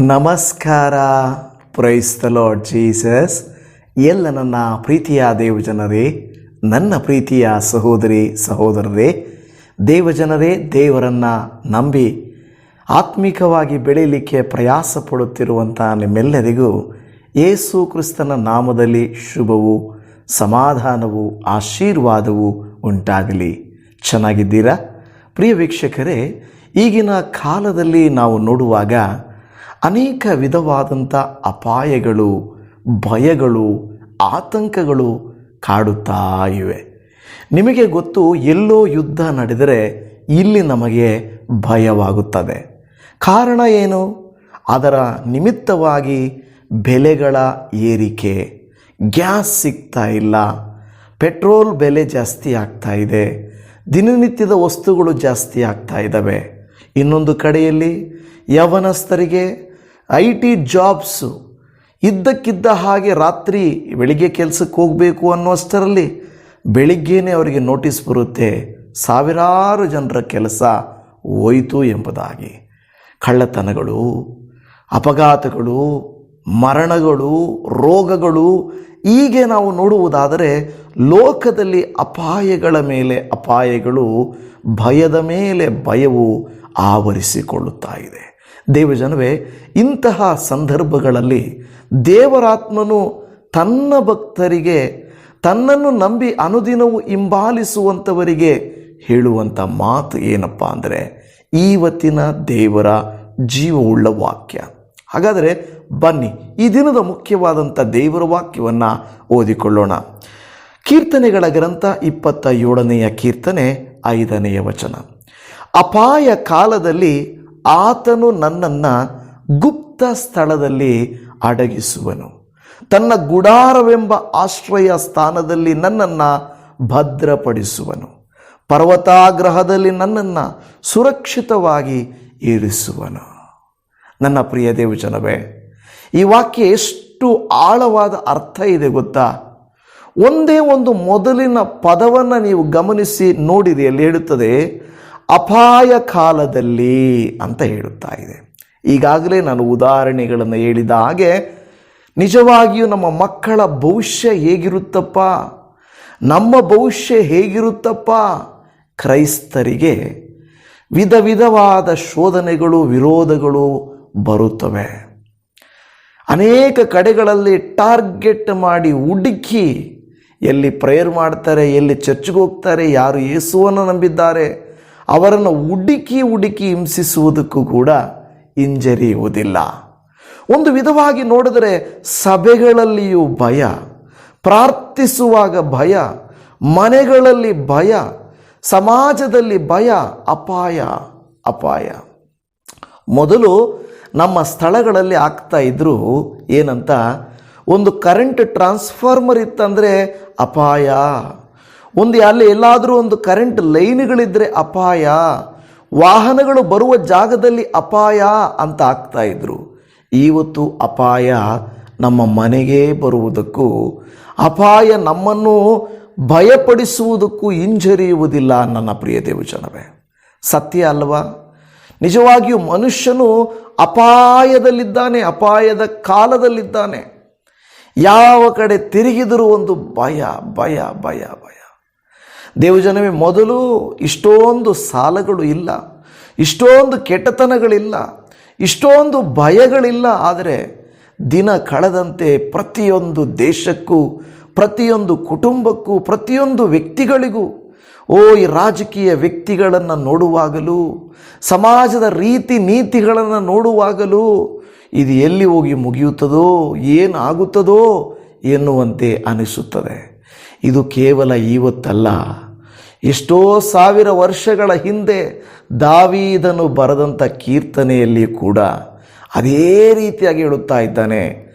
ನಮಸ್ಕಾರ. Praise the lord Jesus. ಎಲ್ಲ ನನ್ನ ಪ್ರೀತಿಯ ದೇವಜನರೇ, ನನ್ನ ಪ್ರೀತಿಯ ಸಹೋದರಿ ಸಹೋದರರೇ, ದೇವಜನರೇ, ದೇವರನ್ನು ನಂಬಿ ಆತ್ಮಿಕವಾಗಿ ಬೆಳೀಲಿಕ್ಕೆ ಪ್ರಯಾಸ ಪಡುತ್ತಿರುವಂಥ ನಿಮ್ಮೆಲ್ಲರಿಗೂ ಯೇಸು ಕ್ರಿಸ್ತನ ನಾಮದಲ್ಲಿ ಶುಭವು, ಸಮಾಧಾನವು, ಆಶೀರ್ವಾದವು ಉಂಟಾಗಲಿ. ಚೆನ್ನಾಗಿದ್ದೀರಾ ಪ್ರಿಯ ವೀಕ್ಷಕರೇ? ಈಗಿನ ಕಾಲದಲ್ಲಿ ನಾವು ನೋಡುವಾಗ ಅನೇಕ ವಿಧವಾದಂಥ ಅಪಾಯಗಳು, ಭಯಗಳು, ಆತಂಕಗಳು ಕಾಡುತ್ತಾ ಇವೆ. ನಿಮಗೆ ಗೊತ್ತು, ಎಲ್ಲೋ ಯುದ್ಧ ನಡೆದರೆ ಇಲ್ಲಿ ನಮಗೆ ಭಯವಾಗುತ್ತದೆ. ಕಾರಣ ಏನು? ಅದರ ನಿಮಿತ್ತವಾಗಿ ಬೆಲೆಗಳ ಏರಿಕೆ, ಗ್ಯಾಸ್ ಸಿಗ್ತಾ ಇಲ್ಲ, ಪೆಟ್ರೋಲ್ ಬೆಲೆ ಜಾಸ್ತಿ ಆಗ್ತಾ ಇದೆ, ದಿನನಿತ್ಯದ ವಸ್ತುಗಳು ಜಾಸ್ತಿ ಆಗ್ತಾ ಇದ್ದಾವೆ. ಇನ್ನೊಂದು ಕಡೆಯಲ್ಲಿ ಯವನಸ್ಥರಿಗೆ IT ಜಾಬ್ಸು ಇದ್ದಕ್ಕಿದ್ದ ಹಾಗೆ ರಾತ್ರಿ ಬೆಳಿಗ್ಗೆ ಕೆಲಸಕ್ಕೆ ಹೋಗಬೇಕು ಅನ್ನುವಷ್ಟರಲ್ಲಿ ಬೆಳಿಗ್ಗೆನೇ ಅವರಿಗೆ ನೋಟಿಸ್ ಬರುತ್ತೆ, ಸಾವಿರಾರು ಜನರ ಕೆಲಸ ಹೋಯಿತು ಎಂಬುದಾಗಿ. ಕಳ್ಳತನಗಳು, ಅಪಘಾತಗಳು, ಮರಣಗಳು, ರೋಗಗಳು, ಹೀಗೆ ನಾವು ನೋಡುವುದಾದರೆ ಲೋಕದಲ್ಲಿ ಅಪಾಯಗಳ ಮೇಲೆ ಅಪಾಯಗಳು, ಭಯದ ಮೇಲೆ ಭಯವು ಆವರಿಸಿಕೊಳ್ಳುತ್ತಾ ಇದೆ. ದೇವಜನವೇ, ಇಂತಹ ಸಂದರ್ಭಗಳಲ್ಲಿ ದೇವರಾತ್ಮನು ತನ್ನ ಭಕ್ತರಿಗೆ, ತನ್ನನ್ನು ನಂಬಿ ಅನುದಿನವೂ ಹಿಂಬಾಲಿಸುವಂಥವರಿಗೆ ಹೇಳುವಂಥ ಮಾತು ಏನಪ್ಪ ಅಂದರೆ, ಇವತ್ತಿನ ದೇವರ ಜೀವವುಳ್ಳ ವಾಕ್ಯ. ಹಾಗಾದರೆ ಬನ್ನಿ ಈ ದಿನದ ಮುಖ್ಯವಾದಂಥ ದೇವರ ವಾಕ್ಯವನ್ನು ಓದಿಕೊಳ್ಳೋಣ. ಕೀರ್ತನೆಗಳ ಗ್ರಂಥ 27ನೆಯ ಕೀರ್ತನೆ 5ನೆಯ ವಚನ. ಅಪಾಯ ಕಾಲದಲ್ಲಿ ಆತನು ನನ್ನನ್ನು ಗುಪ್ತ ಸ್ಥಳದಲ್ಲಿ ಅಡಗಿಸುವನು, ತನ್ನ ಗುಡಾರವೆಂಬ ಆಶ್ರಯ ಸ್ಥಾನದಲ್ಲಿ ನನ್ನನ್ನು ಭದ್ರಪಡಿಸುವನು, ಪರ್ವತಾಗ್ರಹದಲ್ಲಿ ನನ್ನನ್ನು ಸುರಕ್ಷಿತವಾಗಿ ಇರಿಸುವನು. ನನ್ನ ಪ್ರಿಯ ದೇವಜನವೇ, ಈ ವಾಕ್ಯ ಎಷ್ಟು ಆಳವಾದ ಅರ್ಥ ಇದೆ ಗೊತ್ತಾ? ಒಂದೇ ಒಂದು ಮೊದಲಿನ ಪದವನ್ನು ನೀವು ಗಮನಿಸಿ ನೋಡಿರಿ, ಅಲ್ಲಿ ಹೇಳುತ್ತದೆ ಅಪಾಯ ಕಾಲದಲ್ಲಿ ಅಂತ ಹೇಳುತ್ತಾ ಇದೆ. ಈಗಾಗಲೇ ನಾನು ಉದಾಹರಣೆಗಳನ್ನು ಹೇಳಿದ ಹಾಗೆ ನಿಜವಾಗಿಯೂ ನಮ್ಮ ಮಕ್ಕಳ ಭವಿಷ್ಯ ಹೇಗಿರುತ್ತಪ್ಪ, ನಮ್ಮ ಭವಿಷ್ಯ ಹೇಗಿರುತ್ತಪ್ಪ? ಕ್ರೈಸ್ತರಿಗೆ ವಿಧ ವಿಧವಾದ ಶೋಧನೆಗಳು, ವಿರೋಧಗಳು ಬರುತ್ತವೆ. ಅನೇಕ ಕಡೆಗಳಲ್ಲಿ ಟಾರ್ಗೆಟ್ ಮಾಡಿ ಹುಡುಕಿ, ಎಲ್ಲಿ ಪ್ರೇಯರ್ ಮಾಡ್ತಾರೆ, ಎಲ್ಲಿ ಚರ್ಚ್ಗೆ ಹೋಗ್ತಾರೆ, ಯಾರು ಯೇಸುವನ್ನು ನಂಬಿದ್ದಾರೆ ಅವರನ್ನು ಹುಡುಕಿ ಹಿಂಸಿಸುವುದಕ್ಕೂ ಕೂಡ ಹಿಂಜರಿಯುವುದಿಲ್ಲ. ಒಂದು ವಿಧವಾಗಿ ನೋಡಿದರೆ ಸಭೆಗಳಲ್ಲಿಯೂ ಭಯ, ಪ್ರಾರ್ಥಿಸುವಾಗ ಭಯ, ಮನೆಗಳಲ್ಲಿ ಭಯ, ಸಮಾಜದಲ್ಲಿ ಭಯ, ಅಪಾಯ. ಮೊದಲು ನಮ್ಮ ಸ್ಥಳಗಳಲ್ಲಿ ಆಗ್ತಾ ಇದ್ರು ಏನಂತ, ಒಂದು ಕರೆಂಟ್ ಟ್ರಾನ್ಸ್ಫಾರ್ಮರ್ ಇತ್ತಂದರೆ ಅಪಾಯ, ಒಂದು ಅಲ್ಲಿ ಎಲ್ಲಾದರೂ ಒಂದು ಕರೆಂಟ್ ಲೈನ್ಗಳಿದ್ದರೆ ಅಪಾಯ, ವಾಹನಗಳು ಬರುವ ಜಾಗದಲ್ಲಿ ಅಪಾಯ ಅಂತ ಆಗ್ತಾ ಇದ್ರು. ಇವತ್ತು ಅಪಾಯ ನಮ್ಮ ಮನೆಗೆ ಬರುವುದಕ್ಕೂ, ಅಪಾಯ ನಮ್ಮನ್ನು ಭಯಪಡಿಸುವುದಕ್ಕೂ ಹಿಂಜರಿಯುವುದಿಲ್ಲ. ನನ್ನ ಪ್ರಿಯ ದೇವಜನವೇ, ಸತ್ಯ ಅಲ್ವಾ? ನಿಜವಾಗಿಯೂ ಮನುಷ್ಯನು ಅಪಾಯದಲ್ಲಿದ್ದಾನೆ, ಅಪಾಯದ ಕಾಲದಲ್ಲಿದ್ದಾನೆ. ಯಾವ ಕಡೆ ತಿರುಗಿದರೂ ಒಂದು ಭಯ. ದೇವಜನವೇ, ಮೊದಲು ಇಷ್ಟೊಂದು ಸಾಲಗಳು ಇಲ್ಲ, ಇಷ್ಟೊಂದು ಕೆಟ್ಟತನಗಳಿಲ್ಲ, ಇಷ್ಟೊಂದು ಭಯಗಳಿಲ್ಲ. ಆದರೆ ದಿನ ಕಳೆದಂತೆ ಪ್ರತಿಯೊಂದು ದೇಶಕ್ಕೂ, ಪ್ರತಿಯೊಂದು ಕುಟುಂಬಕ್ಕೂ, ಪ್ರತಿಯೊಂದು ವ್ಯಕ್ತಿಗಳಿಗೂ, ಈ ರಾಜಕೀಯ ವ್ಯಕ್ತಿಗಳನ್ನು ನೋಡುವಾಗಲೂ, ಸಮಾಜದ ರೀತಿ ನೀತಿಗಳನ್ನು ನೋಡುವಾಗಲೂ ಇದು ಎಲ್ಲಿ ಹೋಗಿ ಮುಗಿಯುತ್ತದೋ, ಏನಾಗುತ್ತದೋ ಎನ್ನುವಂತೆ ಅನಿಸುತ್ತದೆ. ಇದು ಕೇವಲ ಇವತ್ತಲ್ಲ, ಎಷ್ಟೋ ಸಾವಿರ ವರ್ಷಗಳ ಹಿಂದೆ ದಾವೀದನು ಬರೆದಂಥ ಕೀರ್ತನೆಯಲ್ಲಿ ಕೂಡ ಅದೇ ರೀತಿಯಾಗಿ ಹೇಳುತ್ತಾ ಇದ್ದಾನೆ,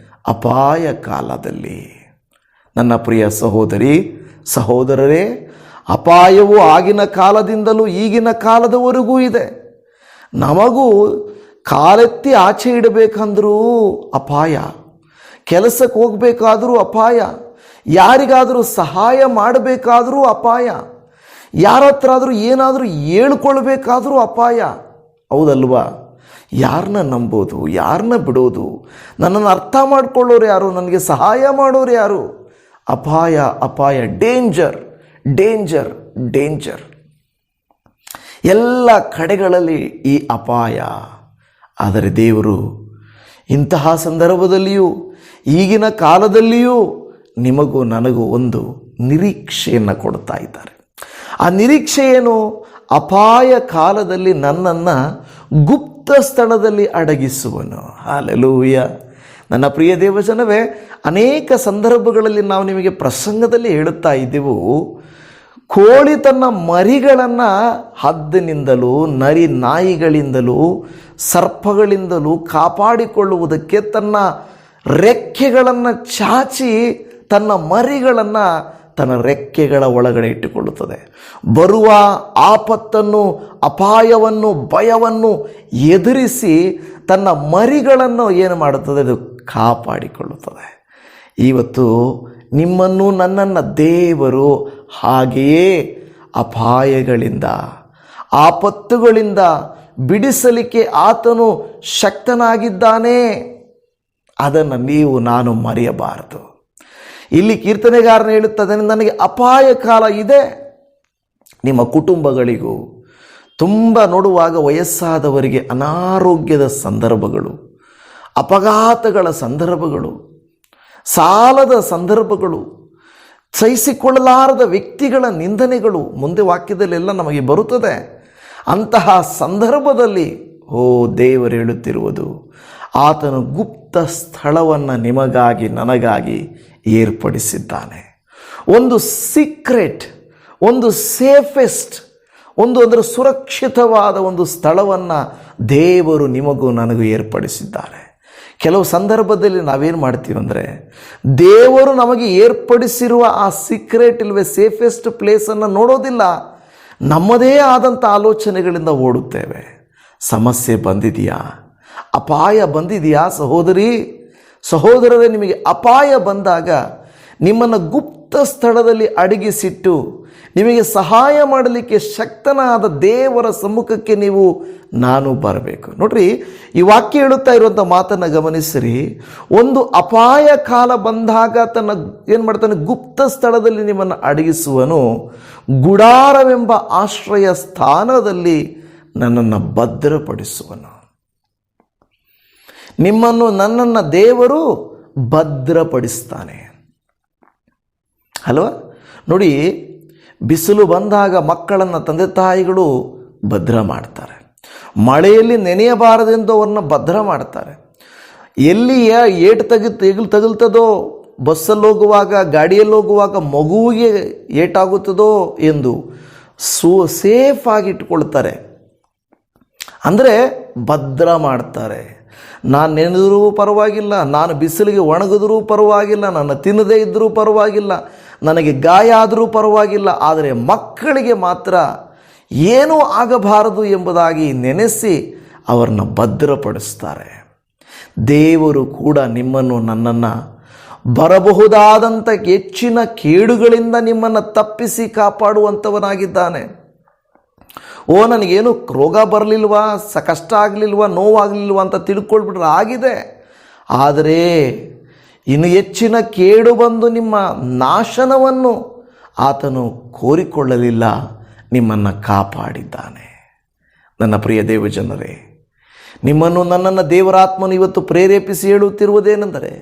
ಅಪಾಯ ಕಾಲದಲ್ಲಿ. ನನ್ನ ಪ್ರಿಯ ಸಹೋದರಿ ಸಹೋದರರೇ, ಅಪಾಯವು ಆಗಿನ ಕಾಲದಿಂದಲೂ ಈಗಿನ ಕಾಲದವರೆಗೂ ಇದೆ. ನಮಗೂ ಕಾಲೆತ್ತಿ ಆಚೆ ಇಡಬೇಕಂದ್ರೂ ಅಪಾಯ, ಕೆಲಸಕ್ಕೆ ಹೋಗಬೇಕಾದರೂ ಅಪಾಯ, ಯಾರಿಗಾದರೂ ಸಹಾಯ ಮಾಡಬೇಕಾದರೂ ಅಪಾಯ, ಯಾರ ಹತ್ರ ಆದರೂ ಏನಾದರೂ ಹೇಳ್ಕೊಳ್ಬೇಕಾದರೂ ಅಪಾಯ. ಹೌದಲ್ವಾ? ಯಾರನ್ನ ನಂಬೋದು, ಯಾರನ್ನ ಬಿಡೋದು, ನನ್ನನ್ನು ಅರ್ಥ ಮಾಡ್ಕೊಳ್ಳೋರು ಯಾರು, ನನಗೆ ಸಹಾಯ ಮಾಡೋರು ಯಾರು? ಅಪಾಯ, ಅಪಾಯ, ಡೇಂಜರ್, ಡೇಂಜರ್, ಡೇಂಜರ್. ಎಲ್ಲ ಕಡೆಗಳಲ್ಲಿ ಈ ಅಪಾಯ. ಆದರೆ ದೇವರು ಇಂತಹ ಸಂದರ್ಭದಲ್ಲಿಯೂ ಈಗಿನ ಕಾಲದಲ್ಲಿಯೂ ನಿಮಗೂ ನನಗೂ ಒಂದು ನಿರೀಕ್ಷೆಯನ್ನು ಕೊಡ್ತಾ ಇದ್ದಾರೆ. ಆ ನಿರೀಕ್ಷೆ ಏನು? ಅಪಾಯ ಕಾಲದಲ್ಲಿ ನನ್ನನ್ನು ಗುಪ್ತ ಸ್ಥಳದಲ್ಲಿ ಅಡಗಿಸುವನು. ಹಲ್ಲೆಲೂಯ. ನನ್ನ ಪ್ರಿಯ ದೇವಜನವೇ, ಅನೇಕ ಸಂದರ್ಭಗಳಲ್ಲಿ ನಾವು ನಿಮಗೆ ಪ್ರಸಂಗದಲ್ಲಿ ಹೇಳುತ್ತಾ ಇದ್ದೆವು, ಕೋಳಿ ತನ್ನ ಮರಿಗಳನ್ನು ಹದ್ದಿನಿಂದಲೂ ನರಿ ನಾಯಿಗಳಿಂದಲೂ ಸರ್ಪಗಳಿಂದಲೂ ಕಾಪಾಡಿಕೊಳ್ಳುವುದಕ್ಕೆ ತನ್ನ ರೆಕ್ಕೆಗಳನ್ನು ಚಾಚಿ ತನ್ನ ಮರಿಗಳನ್ನು ತನ್ನ ರೆಕ್ಕೆಗಳ ಒಳಗಡೆ ಇಟ್ಟುಕೊಳ್ಳುತ್ತದೆ. ಬರುವ ಆಪತ್ತನ್ನು, ಅಪಾಯವನ್ನು, ಭಯವನ್ನು ಎದುರಿಸಿ ತನ್ನ ಮರಿಗಳನ್ನು ಏನು ಮಾಡುತ್ತದೆ? ಅದು ಕಾಪಾಡಿಕೊಳ್ಳುತ್ತದೆ. ಇವತ್ತು ನಿಮ್ಮನ್ನು ನನ್ನನ್ನು ದೇವರು ಹಾಗೆಯೇ ಅಪಾಯಗಳಿಂದ, ಆಪತ್ತುಗಳಿಂದ ಬಿಡಿಸಲಿಕ್ಕೆ ಆತನು ಶಕ್ತನಾಗಿದ್ದಾನೆ. ಅದನ್ನು ನೀವು ನಾನು ಮರೆಯಬಾರದು. ಇಲ್ಲಿ ಕೀರ್ತನೆಗಾರನ ಹೇಳುತ್ತದೆ, ನನಗೆ ಅಪಾಯ ಕಾಲ ಇದೆ. ನಿಮ್ಮ ಕುಟುಂಬಗಳಿಗೂ ತುಂಬ ನೋಡುವಾಗ ವಯಸ್ಸಾದವರಿಗೆ ಅನಾರೋಗ್ಯದ ಸಂದರ್ಭಗಳು, ಅಪಘಾತಗಳ ಸಂದರ್ಭಗಳು, ಸಾಲದ ಸಂದರ್ಭಗಳು, ಸಹಿಸಿಕೊಳ್ಳಲಾರದ ವ್ಯಕ್ತಿಗಳ ನಿಂದನೆಗಳು ಮುಂದೆ ವಾಕ್ಯದಲ್ಲೆಲ್ಲ ನಮಗೆ ಬರುತ್ತದೆ. ಅಂತಹ ಸಂದರ್ಭದಲ್ಲಿ ದೇವರು ಹೇಳುತ್ತಿರುವುದು, ಆತನು ಗುಪ್ತ ಸ್ಥಳವನ್ನು ನಿಮಗಾಗಿ ನನಗಾಗಿ ಏರ್ಪಡಿಸಿದ್ದಾನೆ. ಒಂದು ಸೀಕ್ರೆಟ್, ಒಂದು ಸೇಫೆಸ್ಟ್, ಅದರ ಸುರಕ್ಷಿತವಾದ ಒಂದು ಸ್ಥಳವನ್ನು ದೇವರು ನಿಮಗೂ ನನಗೂ ಏರ್ಪಡಿಸಿದ್ದಾರೆ. ಕೆಲವು ಸಂದರ್ಭದಲ್ಲಿ ನಾವೇನು ಮಾಡ್ತೀವಿ ಅಂದರೆ, ದೇವರು ನಮಗೆ ಏರ್ಪಡಿಸಿರುವ ಆ ಸೀಕ್ರೆಟ್ ಇಲ್ವೇ ಸೇಫೆಸ್ಟ್ ಪ್ಲೇಸನ್ನು ನೋಡೋದಿಲ್ಲ. ನಮ್ಮದೇ ಆದಂಥ ಆಲೋಚನೆಗಳಿಂದ ಓಡುತ್ತೇವೆ. ಸಮಸ್ಯೆ ಬಂದಿದೆಯಾ? ಅಪಾಯ ಬಂದಿದೆಯಾ? ಸಹೋದರರೇ, ನಿಮಗೆ ಅಪಾಯ ಬಂದಾಗ ನಿಮ್ಮನ್ನು ಗುಪ್ತ ಸ್ಥಳದಲ್ಲಿ ಅಡಗಿಸಿಟ್ಟು ನಿಮಗೆ ಸಹಾಯ ಮಾಡಲಿಕ್ಕೆ ಶಕ್ತನಾದ ದೇವರ ಸಮ್ಮುಖಕ್ಕೆ ನಾನು ಬರಬೇಕು. ನೋಡ್ರಿ, ಈ ವಾಕ್ಯ ಹೇಳುತ್ತಾ ಇರುವಂಥ ಮಾತನ್ನು ಗಮನಿಸಿರಿ. ಒಂದು ಅಪಾಯ ಕಾಲ ಬಂದಾಗ ಏನು ಮಾಡ್ತಾನೆ? ಗುಪ್ತ ಸ್ಥಳದಲ್ಲಿ ನಿಮ್ಮನ್ನು ಅಡಗಿಸುವನು. ಗುಡಾರವೆಂಬ ಆಶ್ರಯ ಸ್ಥಾನದಲ್ಲಿ ನನ್ನನ್ನು ಭದ್ರಪಡಿಸುವನು. ನಿಮ್ಮನ್ನು ನನ್ನನ್ನು ದೇವರು ಭದ್ರಪಡಿಸ್ತಾನೆ ಅಲ್ವಾ? ನೋಡಿ, ಬಿಸಿಲು ಬಂದಾಗ ಮಕ್ಕಳನ್ನು ತಂದೆ ತಾಯಿಗಳು ಭದ್ರ ಮಾಡ್ತಾರೆ. ಮಳೆಯಲ್ಲಿ ನೆನೆಯಬಾರದೆಂದು ಅವ್ರನ್ನ ಭದ್ರ ಮಾಡ್ತಾರೆ. ಎಲ್ಲಿಯ ಏಟು ತಗುಲ್ತದೋ, ಬಸ್ಸಲ್ಲಿ ಹೋಗುವಾಗ, ಗಾಡಿಯಲ್ಲಿ ಹೋಗುವಾಗ ಮಗುವಿಗೆ ಏಟಾಗುತ್ತದೋ ಎಂದು ಸೇಫ್ ಆಗಿ ಇಟ್ಕೊಳ್ತಾರೆ. ಅಂದರೆ ಭದ್ರ ಮಾಡ್ತಾರೆ. ನಾನು ನೆನೆದರೂ ಪರವಾಗಿಲ್ಲ, ನಾನು ಬಿಸಿಲಿಗೆ ಒಣಗಿದ್ರೂ ಪರವಾಗಿಲ್ಲ, ನಾನು ತಿನ್ನದೇ ಇದ್ದರೂ ಪರವಾಗಿಲ್ಲ, ನನಗೆ ಗಾಯ ಆದರೂ ಪರವಾಗಿಲ್ಲ, ಆದರೆ ಮಕ್ಕಳಿಗೆ ಮಾತ್ರ ಏನೂ ಆಗಬಾರದು ಎಂಬುದಾಗಿ ನೆನೆಸಿ ಅವರನ್ನು ಭದ್ರಪಡಿಸ್ತಾರೆ. ದೇವರು ಕೂಡ ನಿಮ್ಮನ್ನು ನನ್ನನ್ನು ಬರಬಹುದಾದಂಥ ಹೆಚ್ಚಿನ ಕೇಡುಗಳಿಂದ ನಿಮ್ಮನ್ನು ತಪ್ಪಿಸಿ ಕಾಪಾಡುವಂಥವನಾಗಿದ್ದಾನೆ. ನನಗೇನು ರೋಗ ಬರಲಿಲ್ವಾ, ಕಷ್ಟ ಆಗಲಿಲ್ವಾ, ನೋವಾಗಲಿಲ್ವಾ ಅಂತ ತಿಳ್ಕೊಳ್ಬಿಟ್ರೆ ಆಗಿದೆ. ಆದರೆ ಇನ್ನು ಹೆಚ್ಚಿನ ಕೇಡು ಬಂದು ನಿಮ್ಮ ನಾಶನವನ್ನು ಆತನು ಕೋರಿಕೊಳ್ಳಲಿಲ್ಲ, ನಿಮ್ಮನ್ನು ಕಾಪಾಡಿದ್ದಾನೆ. ನನ್ನ ಪ್ರಿಯ ದೇವಜನರೇ, ನಿಮ್ಮನ್ನು ನನ್ನನ್ನು ದೇವರಾತ್ಮನು ಇವತ್ತು ಪ್ರೇರೇಪಿಸಿ ಹೇಳುತ್ತಿರುವುದೇನೆಂದರೆ,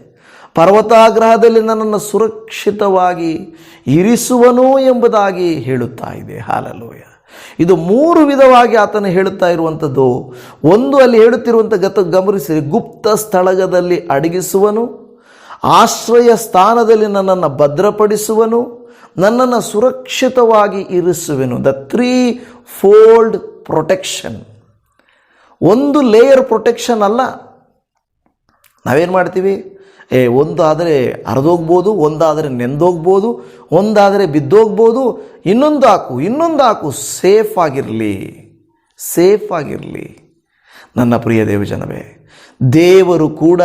ಪರ್ವತಾಗ್ರಹದಲ್ಲಿ ನನ್ನನ್ನು ಸುರಕ್ಷಿತವಾಗಿ ಇರಿಸುವನು ಎಂಬುದಾಗಿ ಹೇಳುತ್ತಾ ಇದೆ. ಹಲ್ಲೆಲೂಯಾ. ಇದು 3 ವಿಧವಾಗಿ ಆತನು ಹೇಳುತ್ತಾ ಇರುವಂಥದ್ದು. ಒಂದು, ಅಲ್ಲಿ ಹೇಳುತ್ತಿರುವಂಥ ಗಮನಿಸಿರಿ, ಗುಪ್ತ ಸ್ಥಳದಲ್ಲಿ ಅಡಗಿಸುವನು, ಆಶ್ರಯ ಸ್ಥಾನದಲ್ಲಿ ನನ್ನನ್ನು ಭದ್ರಪಡಿಸುವನು, ನನ್ನನ್ನು ಸುರಕ್ಷಿತವಾಗಿ ಇರಿಸುವೆನು. The 3-fold protection. ಒಂದು ಲೇಯರ್ ಪ್ರೊಟೆಕ್ಷನ್ ಅಲ್ಲ. ನಾವೇನು ಮಾಡ್ತೀವಿ? ಒಂದಾದರೆ ಹರಿದೋಗ್ಬೋದು, ಒಂದಾದರೆ ನೆಂದೋಗ್ಬೋದು, ಒಂದಾದರೆ ಬಿದ್ದೋಗ್ಬೋದು, ಇನ್ನೊಂದು ಹಾಕು, ಸೇಫ್ ಆಗಿರಲಿ. ನನ್ನ ಪ್ರಿಯ ದೇವಜನವೇ, ದೇವರು ಕೂಡ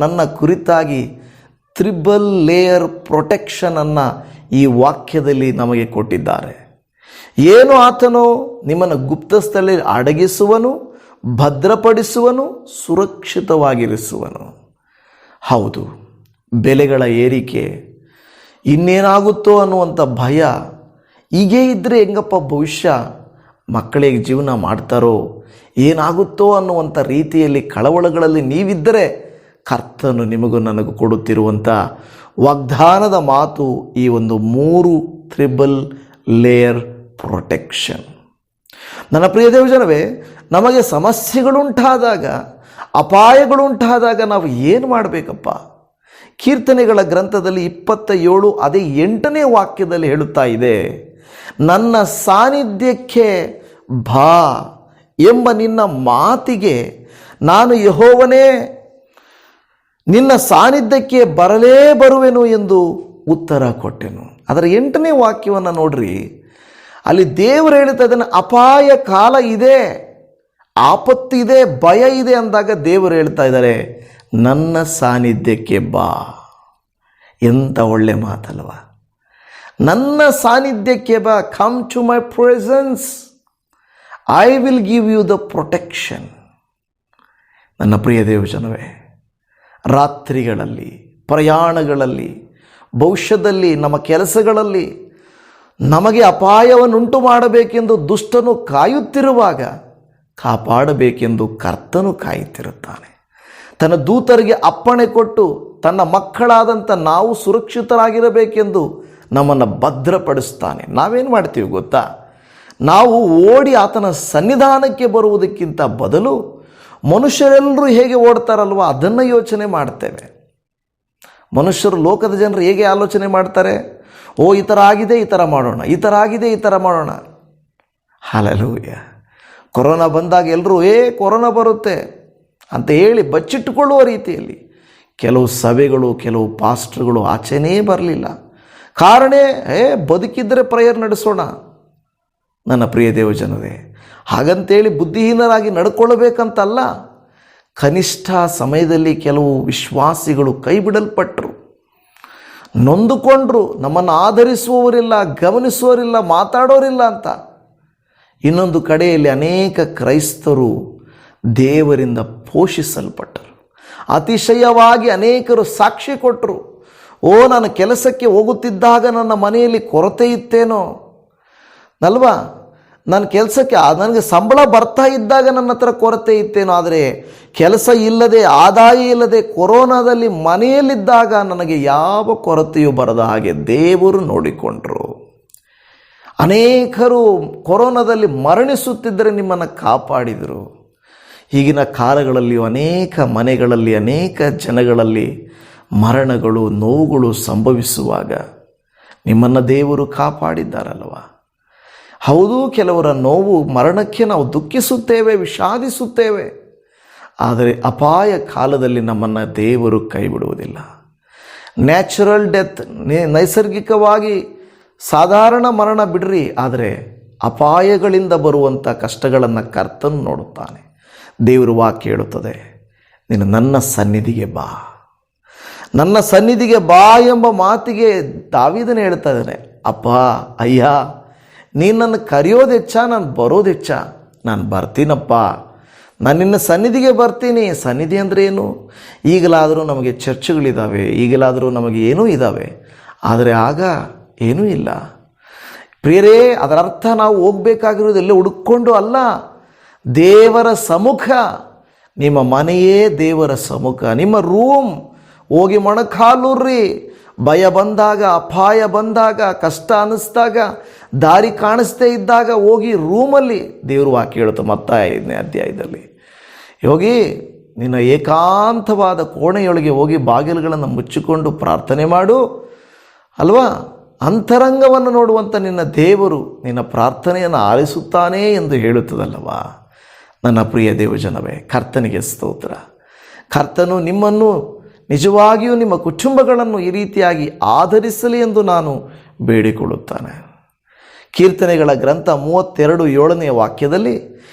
ನನ್ನ ಕುರಿತಾಗಿ 3 ಲೇಯರ್ ಪ್ರೊಟೆಕ್ಷನನ್ನು ಈ ವಾಕ್ಯದಲ್ಲಿ ನಮಗೆ ಕೊಟ್ಟಿದ್ದಾರೆ. ಏನು? ಆತನು ನಿಮ್ಮನ್ನು ಗುಪ್ತಸ್ಥಳದಲ್ಲಿ ಅಡಗಿಸುವನು, ಭದ್ರಪಡಿಸುವನು, ಸುರಕ್ಷಿತವಾಗಿರಿಸುವನು. ಹೌದು, ಬೆಲೆಗಳ ಏರಿಕೆ, ಇನ್ನೇನಾಗುತ್ತೋ ಅನ್ನುವಂಥ ಭಯ, ಹೀಗೇ ಇದ್ದರೆ ಹೆಂಗಪ್ಪ ಭವಿಷ್ಯ, ಮಕ್ಕಳಿಗೆ ಜೀವನ ಮಾಡ್ತಾರೋ, ಏನಾಗುತ್ತೋ ಅನ್ನುವಂಥ ರೀತಿಯಲ್ಲಿ ಕಳವಳಗಳಲ್ಲಿ ನೀವಿದ್ದರೆ ಕರ್ತನು ನಿಮಗೂ ನನಗೂ ಕೊಡುತ್ತಿರುವಂಥ ವಾಗ್ದಾನದ ಮಾತು ಈ ಒಂದು 3 ಟ್ರಿಬಲ್ ಲೇಯರ್ ಪ್ರೊಟೆಕ್ಷನ್. ನನ್ನ ಪ್ರಿಯ ದೇವಜನವೇ, ನಮಗೆ ಸಮಸ್ಯೆಗಳುಂಟಾದಾಗ, ಅಪಾಯಗಳುಂಟಾದಾಗ ನಾವು ಏನು ಮಾಡಬೇಕಪ್ಪ? ಕೀರ್ತನೆಗಳ ಗ್ರಂಥದಲ್ಲಿ 27 ಅದೇ 8ನೇ ವಾಕ್ಯದಲ್ಲಿ ಹೇಳುತ್ತಾ ಇದೆ, ನನ್ನ ಸಾನ್ನಿಧ್ಯಕ್ಕೆ ಬಾ ಎಂಬ ನಿನ್ನ ಮಾತಿಗೆ ನಾನು ಯೆಹೋವನೇ ನಿನ್ನ ಸಾನ್ನಿಧ್ಯಕ್ಕೆ ಬರಲೇ ಬರುವೆನು ಎಂದು ಉತ್ತರ ಕೊಟ್ಟೆನು. ಅದರ 8ನೇ ವಾಕ್ಯವನ್ನು ನೋಡ್ರಿ, ಅಲ್ಲಿ ದೇವರು ಹೇಳ್ತಾ ಇದ್ದಾನೆ, ಅಪಾಯ ಕಾಲ ಇದೆ, ಆಪತ್ತಿದೆ, ಭಯ ಇದೆ ಅಂದಾಗ ದೇವರು ಹೇಳ್ತಾ ಇದ್ದಾರೆ, ನನ್ನ ಸಾನ್ನಿಧ್ಯಕ್ಕೆ ಬಾ. ಎಂಥ ಒಳ್ಳೆ ಮಾತಲ್ವ? ನನ್ನ ಸಾನ್ನಿಧ್ಯಕ್ಕೆ ಬಾ, come to my presence, I will give you the protection. ನನ್ನ ಪ್ರಿಯ ದೇವಜನವೇ, ರಾತ್ರಿಗಳಲ್ಲಿ, ಪ್ರಯಾಣಗಳಲ್ಲಿ, ಭವಿಷ್ಯದಲ್ಲಿ, ನಮ್ಮ ಕೆಲಸಗಳಲ್ಲಿ ನಮಗೆ ಅಪಾಯವನ್ನುಂಟು ಮಾಡಬೇಕೆಂದು ದುಷ್ಟನು ಕಾಯುತ್ತಿರುವಾಗ ಕಾಪಾಡಬೇಕೆಂದು ಕರ್ತನು ಕಾಯುತ್ತಿರುತ್ತಾನೆ. ತನ್ನ ದೂತರಿಗೆ ಅಪ್ಪಣೆ ಕೊಟ್ಟು ತನ್ನ ಮಕ್ಕಳಾದಂಥ ನಾವು ಸುರಕ್ಷಿತರಾಗಿರಬೇಕೆಂದು ನಮ್ಮನ್ನು ಭದ್ರಪಡಿಸ್ತಾನೆ. ನಾವೇನು ಮಾಡ್ತೀವಿ ಗೊತ್ತಾ? ನಾವು ಓಡಿ ಆತನ ಸನ್ನಿಧಾನಕ್ಕೆ ಬರುವುದಕ್ಕಿಂತ ಬದಲು ಮನುಷ್ಯರೆಲ್ಲರೂ ಹೇಗೆ ಓಡ್ತಾರಲ್ವ ಅದನ್ನು ಯೋಚನೆ ಮಾಡ್ತೇವೆ. ಮನುಷ್ಯರು, ಲೋಕದ ಜನರು ಹೇಗೆ ಆಲೋಚನೆ ಮಾಡ್ತಾರೆ? ಓ, ಈ ಥರ ಆಗಿದೆ, ಈ ಥರ ಮಾಡೋಣ, ಈ ಥರ ಆಗಿದೆ, ಈ ಥರ ಮಾಡೋಣ. ಹಲ್ಲೆಲೂಯಾ. ಕೊರೋನಾ ಬಂದಾಗ ಎಲ್ಲರೂ ಕೊರೋನಾ ಬರುತ್ತೆ ಅಂತ ಹೇಳಿ ಬಚ್ಚಿಟ್ಟುಕೊಳ್ಳುವ ರೀತಿಯಲ್ಲಿ ಕೆಲವು ಸಭೆಗಳು, ಕೆಲವು ಪಾಸ್ಟರ್ಗಳು ಆಚೆನೇ ಬರಲಿಲ್ಲ. ಕಾರಣ ಬದುಕಿದ್ದರೆ ಪ್ರೇಯರ್ ನಡೆಸೋಣ. ನನ್ನ ಪ್ರಿಯ ದೇವಜನರೇ, ಹಾಗಂತೇಳಿ ಬುದ್ಧಿಹೀನರಾಗಿ ನಡ್ಕೊಳ್ಬೇಕಂತಲ್ಲ. ಕನಿಷ್ಠ ಸಮಯದಲ್ಲಿ ಕೆಲವು ವಿಶ್ವಾಸಿಗಳು ಕೈ ಬಿಡಲ್ಪಟ್ಟರು, ನೊಂದುಕೊಂಡ್ರು. ನಮ್ಮನ್ನು ಆಧರಿಸುವವರಿಲ್ಲ, ಗಮನಿಸುವವರಿಲ್ಲ, ಮಾತಾಡೋರಿಲ್ಲ ಅಂತ. ಇನ್ನೊಂದು ಕಡೆಯಲ್ಲಿ ಅನೇಕ ಕ್ರೈಸ್ತರು ದೇವರಿಂದ ಪೋಷಿಸಲ್ಪಟ್ಟರು. ಅತಿಶಯವಾಗಿ ಅನೇಕರು ಸಾಕ್ಷಿ ಕೊಟ್ಟರು. ನಾನು ಕೆಲಸಕ್ಕೆ ಹೋಗುತ್ತಿದ್ದಾಗ ನನ್ನ ಮನೆಯಲ್ಲಿ ಕೊರತೆ ಇತ್ತೇನೋ ಅಲ್ವಾ, ನನ್ನ ಕೆಲಸಕ್ಕೆ ನನಗೆ ಸಂಬಳ ಬರ್ತಾ ಇದ್ದಾಗ ನನ್ನ ಹತ್ರ ಕೊರತೆ ಇತ್ತೇನೋ, ಆದರೆ ಕೆಲಸ ಇಲ್ಲದೆ, ಆದಾಯ ಇಲ್ಲದೆ ಕೊರೋನಾದಲ್ಲಿ ಮನೆಯಲ್ಲಿದ್ದಾಗ ನನಗೆ ಯಾವ ಕೊರತೆಯೂ ಬರದ ಹಾಗೆ ದೇವರು ನೋಡಿಕೊಂಡರು. ಅನೇಕರು ಕೊರೋನಾದಲ್ಲಿ ಮರಣಿಸುತ್ತಿದ್ದರೆ ನಿಮ್ಮನ್ನು ಕಾಪಾಡಿದರು. ಈಗಿನ ಕಾಲಗಳಲ್ಲಿಯೂ ಅನೇಕ ಮನೆಗಳಲ್ಲಿ, ಅನೇಕ ಜನಗಳಲ್ಲಿ ಮರಣಗಳು, ನೋವುಗಳು ಸಂಭವಿಸುವಾಗ ನಿಮ್ಮನ್ನು ದೇವರು ಕಾಪಾಡಿದ್ದಾರಲ್ವ? ಹೌದು, ಕೆಲವರ ನೋವು, ಮರಣಕ್ಕೆ ನಾವು ದುಃಖಿಸುತ್ತೇವೆ, ವಿಷಾದಿಸುತ್ತೇವೆ. ಆದರೆ ಅಪಾಯ ಕಾಲದಲ್ಲಿ ನಮ್ಮನ್ನು ದೇವರು ಕೈ ಬಿಡುವುದಿಲ್ಲ. ನ್ಯಾಚುರಲ್ ಡೆತ್, ನೈಸರ್ಗಿಕವಾಗಿ ಸಾಧಾರಣ ಮರಣ ಬಿಡ್ರಿ, ಆದರೆ ಅಪಾಯಗಳಿಂದ ಬರುವಂಥ ಕಷ್ಟಗಳನ್ನು ಕರ್ತನು ನೋಡುತ್ತಾನೆ. ದೇವರು ವಾಕ್ಯ ಹೇಳುತ್ತದೆ, ನೀನು ನನ್ನ ಸನ್ನಿಧಿಗೆ ಬಾ, ನನ್ನ ಸನ್ನಿಧಿಗೆ ಬಾ ಎಂಬ ಮಾತಿಗೆ ದಾವೀದನೇ ಹೇಳ್ತಾ ಇದ್ದಾನೆ. ಅಪ್ಪ, ಅಯ್ಯ, ನೀನು ನನ್ನ ಕರೆಯೋದು ಹೆಚ್ಚ, ನಾನು ಬರೋದು ಹೆಚ್ಚ? ನಾನು ಬರ್ತೀನಪ್ಪ, ನಾನು ನಿನ್ನ ಸನ್ನಿಧಿಗೆ ಬರ್ತೀನಿ. ಸನ್ನಿಧಿ ಅಂದರೆ ಏನು? ಈಗಲಾದರೂ ನಮಗೆ ಚರ್ಚ್ಗಳಿದ್ದಾವೆ, ಈಗಲಾದರೂ ನಮಗೆ ಏನೂ ಇದ್ದಾವೆ, ಆದರೆ ಆಗ ಏನೂ ಇಲ್ಲ. ಪ್ರಿಯರೇ, ಅದರ ಅರ್ಥ ನಾವು ಹೋಗಬೇಕಾಗಿರೋದು ಎಲ್ಲ ಹುಡುಕೊಂಡು ಅಲ್ಲ, ದೇವರ ಸಮ್ಮುಖ. ನಿಮ್ಮ ಮನೆಯೇ ದೇವರ ಸಮ್ಮುಖ. ನಿಮ್ಮ ರೂಮ್ ಹೋಗಿ ಮೊಣಕಾಲೂರ್ರಿ. ಭಯ ಬಂದಾಗ, ಅಪಾಯ ಬಂದಾಗ, ಕಷ್ಟ ಅನ್ನಿಸ್ದಾಗ, ದಾರಿ ಕಾಣಿಸ್ತೇ ಇದ್ದಾಗ ಹೋಗಿ ರೂಮಲ್ಲಿ, ದೇವರು ವಾಕ್ಯ ಹೇಳುತ್ತೆ ಮತ್ತಾಯ 5ನೇ ಅಧ್ಯಾಯದಲ್ಲಿ, ಹೋಗಿ ನಿನ್ನ ಏಕಾಂತವಾದ ಕೋಣೆಯೊಳಗೆ ಹೋಗಿ ಬಾಗಿಲುಗಳನ್ನು ಮುಚ್ಚಿಕೊಂಡು ಪ್ರಾರ್ಥನೆ ಮಾಡು ಅಲ್ವಾ? ಅಂತರಂಗವನ್ನು ನೋಡುವಂಥ ನಿನ್ನ ದೇವರು ನಿನ್ನ ಪ್ರಾರ್ಥನೆಯನ್ನು ಆಲಿಸುತ್ತಾನೆ ಎಂದು ಹೇಳುತ್ತದಲ್ಲವಾ? ನನ್ನ ಪ್ರಿಯ ದೇವಜನವೇ, ಕರ್ತನಿಗೆ ಸ್ತೋತ್ರ. ಕರ್ತನು ನಿಮ್ಮನ್ನು ನಿಜವಾಗಿಯೂ, ನಿಮ್ಮ ಕುಟುಂಬಗಳನ್ನು ಈ ರೀತಿಯಾಗಿ ಆಧರಿಸಲಿ ಎಂದು ನಾನು ಬೇಡಿಕೊಳ್ಳುತ್ತಾನೆ. ಕೀರ್ತನೆಗಳ ಗ್ರಂಥ 32:7ನೇ ವಾಕ್ಯದಲ್ಲಿ,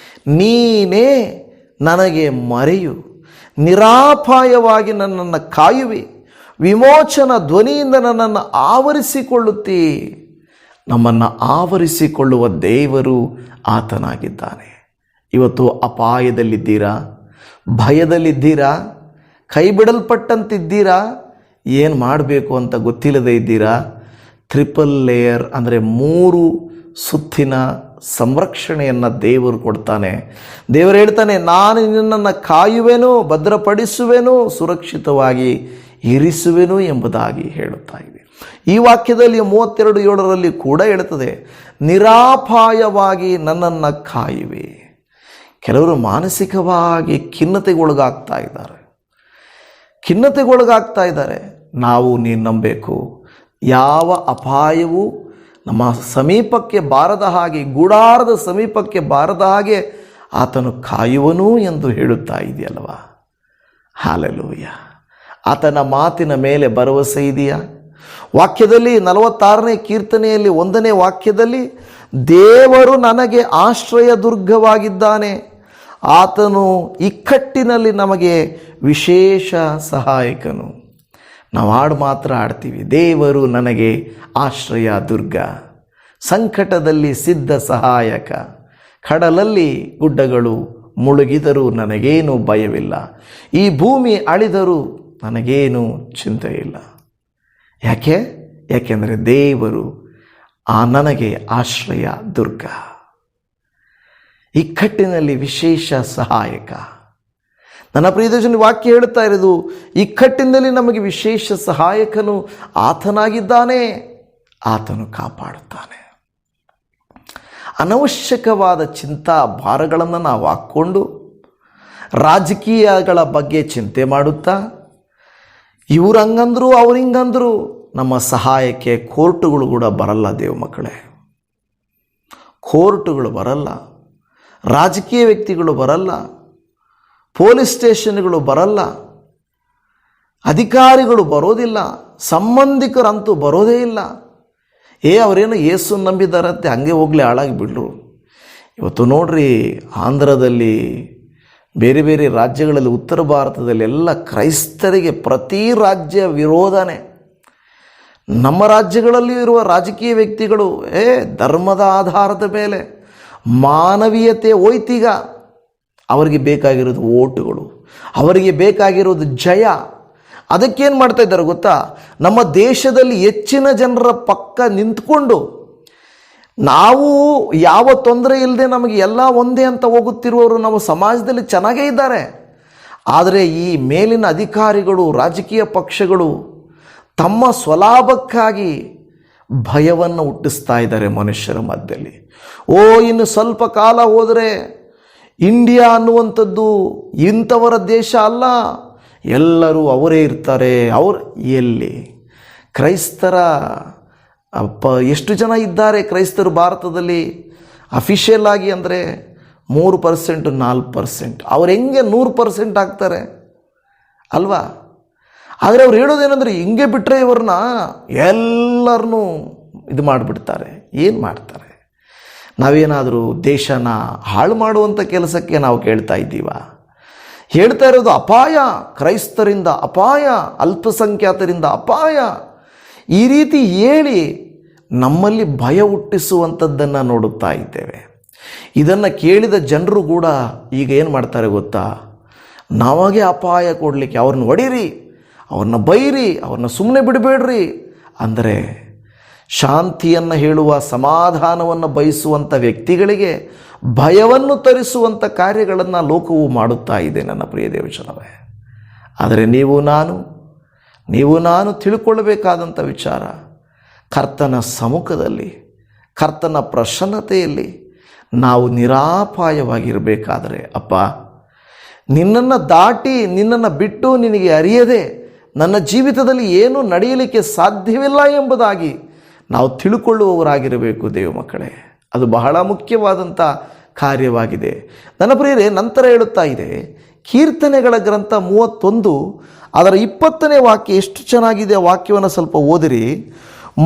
ನೀನೇ ನನಗೆ ಮರೆಯು, ನಿರಾಪಾಯವಾಗಿ ನನ್ನನ್ನು ಕಾಯುವಿ, ವಿಮೋಚನ ಧ್ವನಿಯಿಂದ ನನ್ನನ್ನು ಆವರಿಸಿಕೊಳ್ಳುತ್ತೀ. ನಮ್ಮನ್ನು ಆವರಿಸಿಕೊಳ್ಳುವ ದೇವರು ಆತನಾಗಿದ್ದಾನೆ. ಇವತ್ತು ಅಪಾಯದಲ್ಲಿದ್ದೀರಾ? ಭಯದಲ್ಲಿದ್ದೀರಾ? ಕೈ ಬಿಡಲ್ಪಟ್ಟಂತಿದ್ದೀರಾ? ಏನು ಮಾಡಬೇಕು ಅಂತ ಗೊತ್ತಿಲ್ಲದೆ ಇದ್ದೀರಾ? ಟ್ರಿಪಲ್ ಲೇಯರ್ ಅಂದರೆ 3 ಸುತ್ತಿನ ಸಂರಕ್ಷಣೆಯನ್ನು ದೇವರು ಕೊಡ್ತಾನೆ. ದೇವರು ಹೇಳ್ತಾನೆ, ನಾನು ನಿನ್ನನ್ನು ಕಾಯುವೆನು, ಭದ್ರಪಡಿಸುವೆನು, ಸುರಕ್ಷಿತವಾಗಿ ಇರಿಸುವೆನು ಎಂಬುದಾಗಿ ಹೇಳುತ್ತಾ ಇದೆ. ಈ ವಾಕ್ಯದಲ್ಲಿ 32:7 ಕೂಡ ಹೇಳ್ತದೆ, ನಿರಾಪಾಯವಾಗಿ ನನ್ನನ್ನು ಕಾಯುವೆ. ಕೆಲವರು ಮಾನಸಿಕವಾಗಿ ಖಿನ್ನತೆಗೊಳಗಾಗ್ತಾ ಇದ್ದಾರೆ. ನಾವು ನೀನು ನಂಬಬೇಕು, ಯಾವ ಅಪಾಯವೂ ನಮ್ಮ ಸಮೀಪಕ್ಕೆ ಬಾರದ ಹಾಗೆ, ಗುಡಾರದ ಸಮೀಪಕ್ಕೆ ಬಾರದ ಹಾಗೆ ಆತನು ಕಾಯುವನು ಎಂದು ಹೇಳುತ್ತಾ ಇದೆಯಲ್ವಾ? ಹಲ್ಲೆಲೂಯ. ಆತನ ಮಾತಿನ ಮೇಲೆ ಭರವಸೆ ಇದೆಯಾ? ವಾಕ್ಯದಲ್ಲಿ 46ನೇ ಕೀರ್ತನೆಯಲ್ಲಿ 1ನೇ ವಾಕ್ಯದಲ್ಲಿ, ದೇವರು ನನಗೆ ಆಶ್ರಯ ದುರ್ಗವಾಗಿದ್ದಾನೆ, ಆತನು ಇಕ್ಕಟ್ಟಿನಲ್ಲಿ ನಮಗೆ ವಿಶೇಷ ಸಹಾಯಕನು. ನಾವು ಹಾಡು ಮಾತ್ರ ಹಾಡ್ತೀವಿ, ದೇವರು ನನಗೆ ಆಶ್ರಯ ದುರ್ಗ, ಸಂಕಟದಲ್ಲಿ ಸಿದ್ಧ ಸಹಾಯಕ, ಕಡಲಲ್ಲಿ ಗುಡ್ಡಗಳು ಮುಳುಗಿದರೂ ನನಗೇನು ಭಯವಿಲ್ಲ, ಈ ಭೂಮಿ ಅಳಿದರೂ ನನಗೇನು ಚಿಂತೆ ಇಲ್ಲ. ಯಾಕೆಂದರೆ ದೇವರು ನನಗೆ ಆಶ್ರಯ ದುರ್ಗ, ಇಕ್ಕಟ್ಟಿನಲ್ಲಿ ವಿಶೇಷ ಸಹಾಯಕ. ನನ್ನ ಪ್ರಿಯದರ್ಶನ ವಾಕ್ಯ ಹೇಳುತ್ತಾ ಇರೋದು, ಇಕ್ಕಟ್ಟಿನಲ್ಲಿ ನಮಗೆ ವಿಶೇಷ ಸಹಾಯಕನು ಆತನಾಗಿದ್ದಾನೆ, ಆತನು ಕಾಪಾಡುತ್ತಾನೆ. ಅನವಶ್ಯಕವಾದ ಚಿಂತಾ ಭಾರಗಳನ್ನು ನಾವು ಹಾಕ್ಕೊಂಡು ರಾಜಕೀಯಗಳ ಬಗ್ಗೆ ಚಿಂತೆ ಮಾಡುತ್ತಾ, ಇವ್ರು ಹಂಗಂದ್ರು ಅವ್ರು ಹಿಂಗಂದ್ರು, ನಮ್ಮ ಸಹಾಯಕ್ಕೆ ಕೋರ್ಟುಗಳು ಕೂಡ ಬರಲ್ಲ. ದೇವ ಮಕ್ಕಳೇ, ಕೋರ್ಟುಗಳು ಬರಲ್ಲ, ರಾಜಕೀಯ ವ್ಯಕ್ತಿಗಳು ಬರಲ್ಲ, ಪೊಲೀಸ್ ಸ್ಟೇಷನ್ಗಳು ಬರಲ್ಲ, ಅಧಿಕಾರಿಗಳು ಬರೋದಿಲ್ಲ, ಸಂಬಂಧಿಕರಂತೂ ಬರೋದೇ ಇಲ್ಲ. ಅವರೇನು ಯೇಸು ನಂಬಿದಾರಂತೆ ಹಂಗೆ ಹೋಗಲಿ ಹಾಳಾಗಿ ಬಿಡ್ರು. ಇವತ್ತು ನೋಡ್ರಿ, ಆಂಧ್ರದಲ್ಲಿ, ಬೇರೆ ಬೇರೆ ರಾಜ್ಯಗಳಲ್ಲಿ, ಉತ್ತರ ಭಾರತದಲ್ಲಿ ಎಲ್ಲ ಕ್ರೈಸ್ತರಿಗೆ ಪ್ರತಿ ರಾಜ್ಯ ವಿರೋಧನೇ. ನಮ್ಮ ರಾಜ್ಯಗಳಲ್ಲಿ ಇರುವ ರಾಜಕೀಯ ವ್ಯಕ್ತಿಗಳು ಧರ್ಮದ ಆಧಾರದ ಮೇಲೆ ಮಾನವೀಯತೆ ಹೋಯ್ತೀಗ. ಅವರಿಗೆ ಬೇಕಾಗಿರೋದು ಓಟುಗಳು, ಅವರಿಗೆ ಬೇಕಾಗಿರೋದು ಜಯ. ಅದಕ್ಕೇನು ಮಾಡ್ತಾ ಇದ್ದಾರೆ ಗೊತ್ತಾ? ನಮ್ಮ ದೇಶದಲ್ಲಿ ಹೆಚ್ಚಿನ ಜನರ ಪಕ್ಕ ನಿಂತ್ಕೊಂಡು ನಾವು ಯಾವ ತೊಂದರೆ ಇಲ್ಲದೆ ನಮಗೆ ಎಲ್ಲ ಒಂದೇ ಅಂತ ಹೋಗುತ್ತಿರುವವರು ನಮ್ಮ ಸಮಾಜದಲ್ಲಿ ಚೆನ್ನಾಗೇ ಇದ್ದಾರೆ. ಆದರೆ ಈ ಮೇಲಿನ ಅಧಿಕಾರಿಗಳು, ರಾಜಕೀಯ ಪಕ್ಷಗಳು ತಮ್ಮ ಸ್ವಲಾಭಕ್ಕಾಗಿ ಭಯವನ್ನು ಹುಟ್ಟಿಸ್ತಾ ಇದ್ದಾರೆ ಮನುಷ್ಯರ ಮಧ್ಯದಲ್ಲಿ. ಇನ್ನು ಸ್ವಲ್ಪ ಕಾಲ ಹೋದರೆ ಇಂಡಿಯಾ ಅನ್ನುವಂಥದ್ದು ಇಂಥವರ ದೇಶ ಅಲ್ಲ, ಎಲ್ಲರೂ ಅವರೇ ಇರ್ತಾರೆ. ಎಲ್ಲಿ ಕ್ರೈಸ್ತರ ಎಷ್ಟು ಜನ ಇದ್ದಾರೆ ಕ್ರೈಸ್ತರು ಭಾರತದಲ್ಲಿ? ಅಫಿಷಿಯಲ್ ಆಗಿ ಅಂದರೆ 3% 4%. ಅವ್ರು ಹೆಂಗೆ 100% ಆಗ್ತಾರೆ ಅಲ್ವಾ? ಆದರೆ ಅವ್ರು ಹೇಳೋದೇನೆಂದರೆ, ಹಿಂಗೆ ಬಿಟ್ಟರೆ ಇವ್ರನ್ನ ಎಲ್ಲರನ್ನೂ ಇದು ಮಾಡಿಬಿಡ್ತಾರೆ. ಏನು ಮಾಡ್ತಾರೆ? ನಾವೇನಾದರೂ ದೇಶನ ಹಾಳು ಮಾಡುವಂಥ ಕೆಲಸಕ್ಕೆ ನಾವು ಕೇಳ್ತಾ ಇದ್ದೀವ? ಹೇಳ್ತಾ ಇರೋದು ಅಪಾಯ, ಕ್ರೈಸ್ತರಿಂದ ಅಪಾಯ, ಅಲ್ಪಸಂಖ್ಯಾತರಿಂದ ಅಪಾಯ, ಈ ರೀತಿ ಹೇಳಿ ನಮ್ಮಲ್ಲಿ ಭಯ ಹುಟ್ಟಿಸುವಂಥದ್ದನ್ನು ನೋಡುತ್ತಾ ಇದ್ದೇವೆ. ಇದನ್ನು ಕೇಳಿದ ಜನರು ಕೂಡ ಈಗ ಏನು ಮಾಡ್ತಾರೆ ಗೊತ್ತಾ? ನಮಗೆ ಅಪಾಯ ಕೊಡಲಿಕ್ಕೆ ಅವ್ರನ್ನ ಹೊಡೀರಿ, ಅವ್ರನ್ನ ಬೈರಿ, ಅವ್ರನ್ನ ಸುಮ್ಮನೆ ಬಿಡಬೇಡ್ರಿ ಅಂದರೆ, ಶಾಂತಿಯನ್ನು ಹೇಳುವ, ಸಮಾಧಾನವನ್ನು ಬಯಸುವಂಥ ವ್ಯಕ್ತಿಗಳಿಗೆ ಭಯವನ್ನು ತರಿಸುವಂಥ ಕಾರ್ಯಗಳನ್ನು ಲೋಕವು ಮಾಡುತ್ತಾ ಇದೆ ನನ್ನ ಪ್ರಿಯ ದೇವಜನವೇ. ಆದರೆ ನೀವು ನಾನು ತಿಳ್ಕೊಳ್ಳಬೇಕಾದಂಥ ವಿಚಾರ, ಕರ್ತನ ಸಮ್ಮುಖದಲ್ಲಿ, ಕರ್ತನ ಪ್ರಸನ್ನತೆಯಲ್ಲಿ ನಾವು ನಿರಾಪಾಯವಾಗಿರಬೇಕಾದರೆ, ಅಪ್ಪ ನಿನ್ನನ್ನು ದಾಟಿ, ನಿನ್ನನ್ನು ಬಿಟ್ಟು, ನಿನಗೆ ಅರಿಯದೆ ನನ್ನ ಜೀವಿತದಲ್ಲಿ ಏನೂ ನಡೆಯಲಿಕ್ಕೆ ಸಾಧ್ಯವಿಲ್ಲ ಎಂಬುದಾಗಿ ನಾವು ತಿಳ್ಕೊಳ್ಳುವವರಾಗಿರಬೇಕು ದೇವ ಮಕ್ಕಳೇ. ಅದು ಬಹಳ ಮುಖ್ಯವಾದಂಥ ಕಾರ್ಯವಾಗಿದೆ ನನ್ನ ಪ್ರಿಯರೇ. ನಂತರ ಹೇಳುತ್ತಾ ಇದೆ, ಕೀರ್ತನೆಗಳ ಗ್ರಂಥ 31 ಅದರ 20ನೇ ವಾಕ್ಯ ಎಷ್ಟು ಚೆನ್ನಾಗಿದೆ. ಆ ವಾಕ್ಯವನ್ನು ಸ್ವಲ್ಪ ಓದಿರಿ.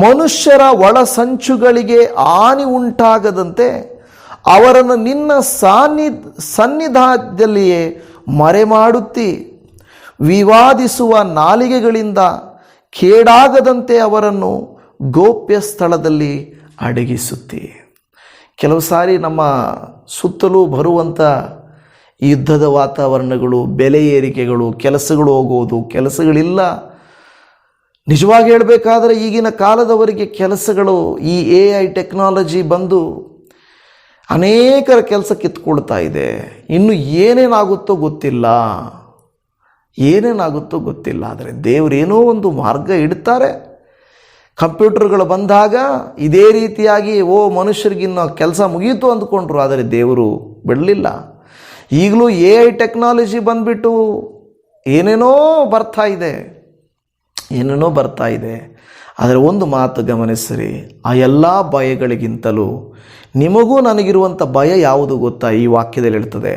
ಮನುಷ್ಯರ ಒಳಸಂಚುಗಳಿಗೆ ಹಾನಿ ಉಂಟಾಗದಂತೆ ಅವರನ್ನು ನಿನ್ನ ಸನ್ನಿಧಾನದಲ್ಲಿಯೇ ಮರೆಮಾಡುತ್ತಿ, ವಿವಾದಿಸುವ ನಾಲಿಗೆಗಳಿಂದ ಕೇಡಾಗದಂತೆ ಅವರನ್ನು ಗೋಪ್ಯ ಸ್ಥಳದಲ್ಲಿ ಅಡಗಿಸುತ್ತಿ. ಕೆಲವು ಸಾರಿ ನಮ್ಮ ಸುತ್ತಲೂ ಬರುವಂಥ ಯುದ್ಧದ ವಾತಾವರಣಗಳು, ಬೆಲೆ ಏರಿಕೆಗಳು, ಕೆಲಸಗಳು ಹೋಗುವುದು, ಕೆಲಸಗಳಿಲ್ಲ. ನಿಜವಾಗಿ ಹೇಳಬೇಕಾದ್ರೆ ಈಗಿನ ಕಾಲದವರೆಗೆ ಕೆಲಸಗಳು, ಈ AI ಟೆಕ್ನಾಲಜಿ ಬಂದು ಅನೇಕರ ಕೆಲಸ ಕಿತ್ಕೊಳ್ತಾ ಇದೆ. ಇನ್ನು ಏನೇನಾಗುತ್ತೋ ಗೊತ್ತಿಲ್ಲ, ಆದರೆ ದೇವರೇನೋ ಒಂದು ಮಾರ್ಗ ಇಡ್ತಾರೆ. ಕಂಪ್ಯೂಟರ್ಗಳು ಬಂದಾಗ ಇದೇ ರೀತಿಯಾಗಿ ಮನುಷ್ಯರಿಗಿನ್ನ ಕೆಲಸ ಮುಗೀತು ಅಂದ್ಕೊಂಡ್ರು, ಆದರೆ ದೇವರು ಬಿಡಲಿಲ್ಲ. ಈಗಲೂ AI ಟೆಕ್ನಾಲಜಿ ಬಂದುಬಿಟ್ಟು ಏನೇನೋ ಬರ್ತಾ ಇದೆ. ಆದರೆ ಒಂದು ಮಾತು ಗಮನಿಸಿರಿ, ಆ ಎಲ್ಲ ಭಯಗಳಿಗಿಂತಲೂ ನಿಮಗೂ ನನಗಿರುವಂಥ ಭಯ ಯಾವುದು ಗೊತ್ತಾ? ಈ ವಾಕ್ಯದಲ್ಲಿ ಹೇಳ್ತದೆ,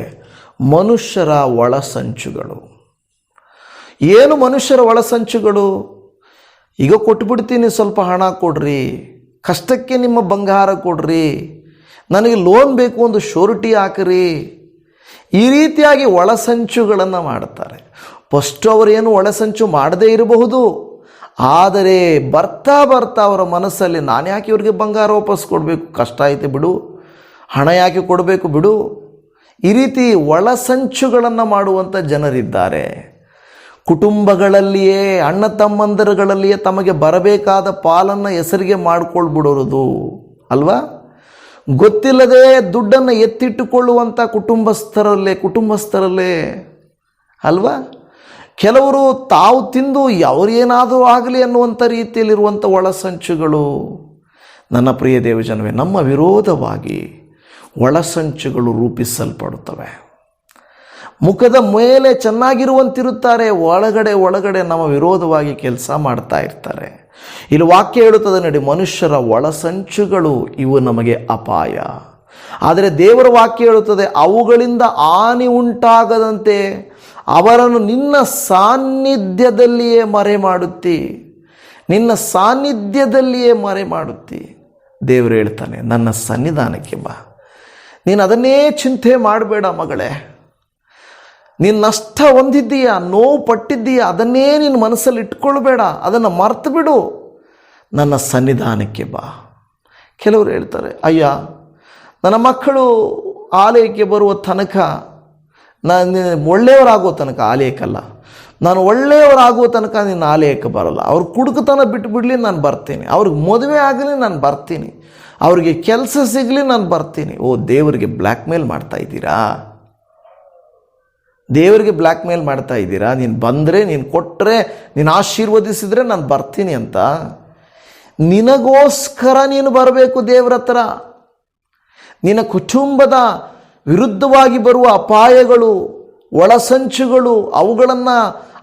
ಮನುಷ್ಯರ ಒಳಸಂಚುಗಳು. ಏನು ಮನುಷ್ಯರ ಒಳಸಂಚುಗಳು? ಈಗ ಕೊಟ್ಬಿಡ್ತೀನಿ, ಸ್ವಲ್ಪ ಹಣ ಕೊಡ್ರಿ, ಕಷ್ಟಕ್ಕೆ ನಿಮ್ಮ ಬಂಗಾರ ಕೊಡ್ರಿ, ನನಗೆ ಲೋನ್ ಬೇಕು, ಒಂದು ಶೋರಿಟಿ ಹಾಕಿರಿ. ಈ ರೀತಿಯಾಗಿ ಒಳಸಂಚುಗಳನ್ನು ಮಾಡ್ತಾರೆ. ಫಸ್ಟ್ ಅವರೇನು ಒಳಸಂಚು ಮಾಡದೇ ಇರಬಹುದು, ಆದರೆ ಬರ್ತಾ ಅವರ ಮನಸ್ಸಲ್ಲಿ ನಾನು ಯಾಕೆ ಇವ್ರಿಗೆ ಬಂಗಾರ ವಾಪಸ್ ಕೊಡಬೇಕು, ಕಷ್ಟ ಐತೆ ಬಿಡು, ಹಣ ಯಾಕೆ ಕೊಡಬೇಕು ಬಿಡು, ಈ ರೀತಿ ಒಳಸಂಚುಗಳನ್ನು ಮಾಡುವಂಥ ಜನರಿದ್ದಾರೆ. ಕುಟುಂಬಗಳಲ್ಲಿಯೇ, ಅಣ್ಣ ತಮ್ಮಂದಿರುಗಳಲ್ಲಿಯೇ ತಮಗೆ ಬರಬೇಕಾದ ಪಾಲನ್ನು ಹೆಸರಿಗೆ ಮಾಡಿಕೊಳ್ಬಿಡೋದು ಅಲ್ವಾ? ಗೊತ್ತಿಲ್ಲದೆ ದುಡ್ಡನ್ನು ಎತ್ತಿಟ್ಟುಕೊಳ್ಳುವಂಥ ಕುಟುಂಬಸ್ಥರಲ್ಲೇ ಅಲ್ವಾ? ಕೆಲವರು ತಾವು ತಿಂದು ಅವರೇನಾದರೂ ಆಗಲಿ ಅನ್ನುವಂಥ ರೀತಿಯಲ್ಲಿರುವಂಥ ಒಳಸಂಚುಗಳು. ನನ್ನ ಪ್ರಿಯ ದೇವಜನವೇ, ನಮ್ಮ ವಿರೋಧವಾಗಿ ಒಳಸಂಚುಗಳು ರೂಪಿಸಲ್ಪಡುತ್ತವೆ. ಮುಖದ ಮೇಲೆ ಚೆನ್ನಾಗಿರುವಂತಿರುತ್ತಾರೆ, ಒಳಗಡೆ ನಮ್ಮ ವಿರೋಧವಾಗಿ ಕೆಲಸ ಮಾಡ್ತಾ ಇರ್ತಾರೆ. ಇಲ್ಲಿ ವಾಕ್ಯ ಹೇಳುತ್ತದೆ ನೋಡಿ, ಮನುಷ್ಯರ ಒಳಸಂಚುಗಳು ಇವು ನಮಗೆ ಅಪಾಯ. ಆದರೆ ದೇವರ ವಾಕ್ಯ ಹೇಳುತ್ತದೆ, ಅವುಗಳಿಂದ ಹಾನಿ ಉಂಟಾಗದಂತೆ ಅವರನ್ನು ನಿನ್ನ ಸಾನ್ನಿಧ್ಯದಲ್ಲಿಯೇ ಮರೆ ಮಾಡುತ್ತಿ. ದೇವರು ಹೇಳ್ತಾನೆ, ನನ್ನ ಸನ್ನಿಧಾನಕ್ಕೆ ಬಾ. ನೀನು ಅದನ್ನೇ ಚಿಂತೆ ಮಾಡಬೇಡ ಮಗಳೇ. ನೀನು ನಷ್ಟ ಹೊಂದಿದ್ದೀಯಾ, ನೋವು ಪಟ್ಟಿದ್ದೀಯಾ, ಅದನ್ನೇ ನೀನು ಮನಸ್ಸಲ್ಲಿ ಇಟ್ಕೊಳ್ಬೇಡ, ಅದನ್ನು ಮರ್ತು ಬಿಡು, ನನ್ನ ಸನ್ನಿಧಾನಕ್ಕೆ ಬಾ. ಕೆಲವರು ಹೇಳ್ತಾರೆ, ಅಯ್ಯ ನನ್ನ ಮಕ್ಕಳು ಆಲಯಕ್ಕೆ ಬರುವ ತನಕ, ನಾನು ಒಳ್ಳೆಯವರಾಗೋ ತನಕ, ಆಲಯಕ್ಕಲ್ಲ, ನಾನು ಒಳ್ಳೆಯವರಾಗುವ ತನಕ ನಿನ್ನ ಆಲಯಕ್ಕೆ ಬರಲ್ಲ. ಅವ್ರು ಕುಡುಕತನ ಬಿಟ್ಟುಬಿಡಲಿ, ನಾನು ಬರ್ತೀನಿ. ಅವ್ರಿಗೆ ಮದುವೆ ಆಗಲಿ, ನಾನು ಬರ್ತೀನಿ. ಅವ್ರಿಗೆ ಕೆಲಸ ಸಿಗಲಿ, ನಾನು ಬರ್ತೀನಿ. ದೇವರಿಗೆ ಬ್ಲ್ಯಾಕ್ ಮೇಲ್ ಮಾಡ್ತಾ ಇದ್ದೀರಾ? ನೀನು ಬಂದರೆ, ನೀನು ಕೊಟ್ಟರೆ, ನೀನು ಆಶೀರ್ವದಿಸಿದರೆ ನಾನು ಬರ್ತೀನಿ ಅಂತ. ನಿನಗೋಸ್ಕರ ನೀನು ಬರಬೇಕು ದೇವರ ಹತ್ರ. ನಿನ್ನ ಕುಟುಂಬದ ವಿರುದ್ಧವಾಗಿ ಬರುವ ಅಪಾಯಗಳು, ಒಳಸಂಚುಗಳು,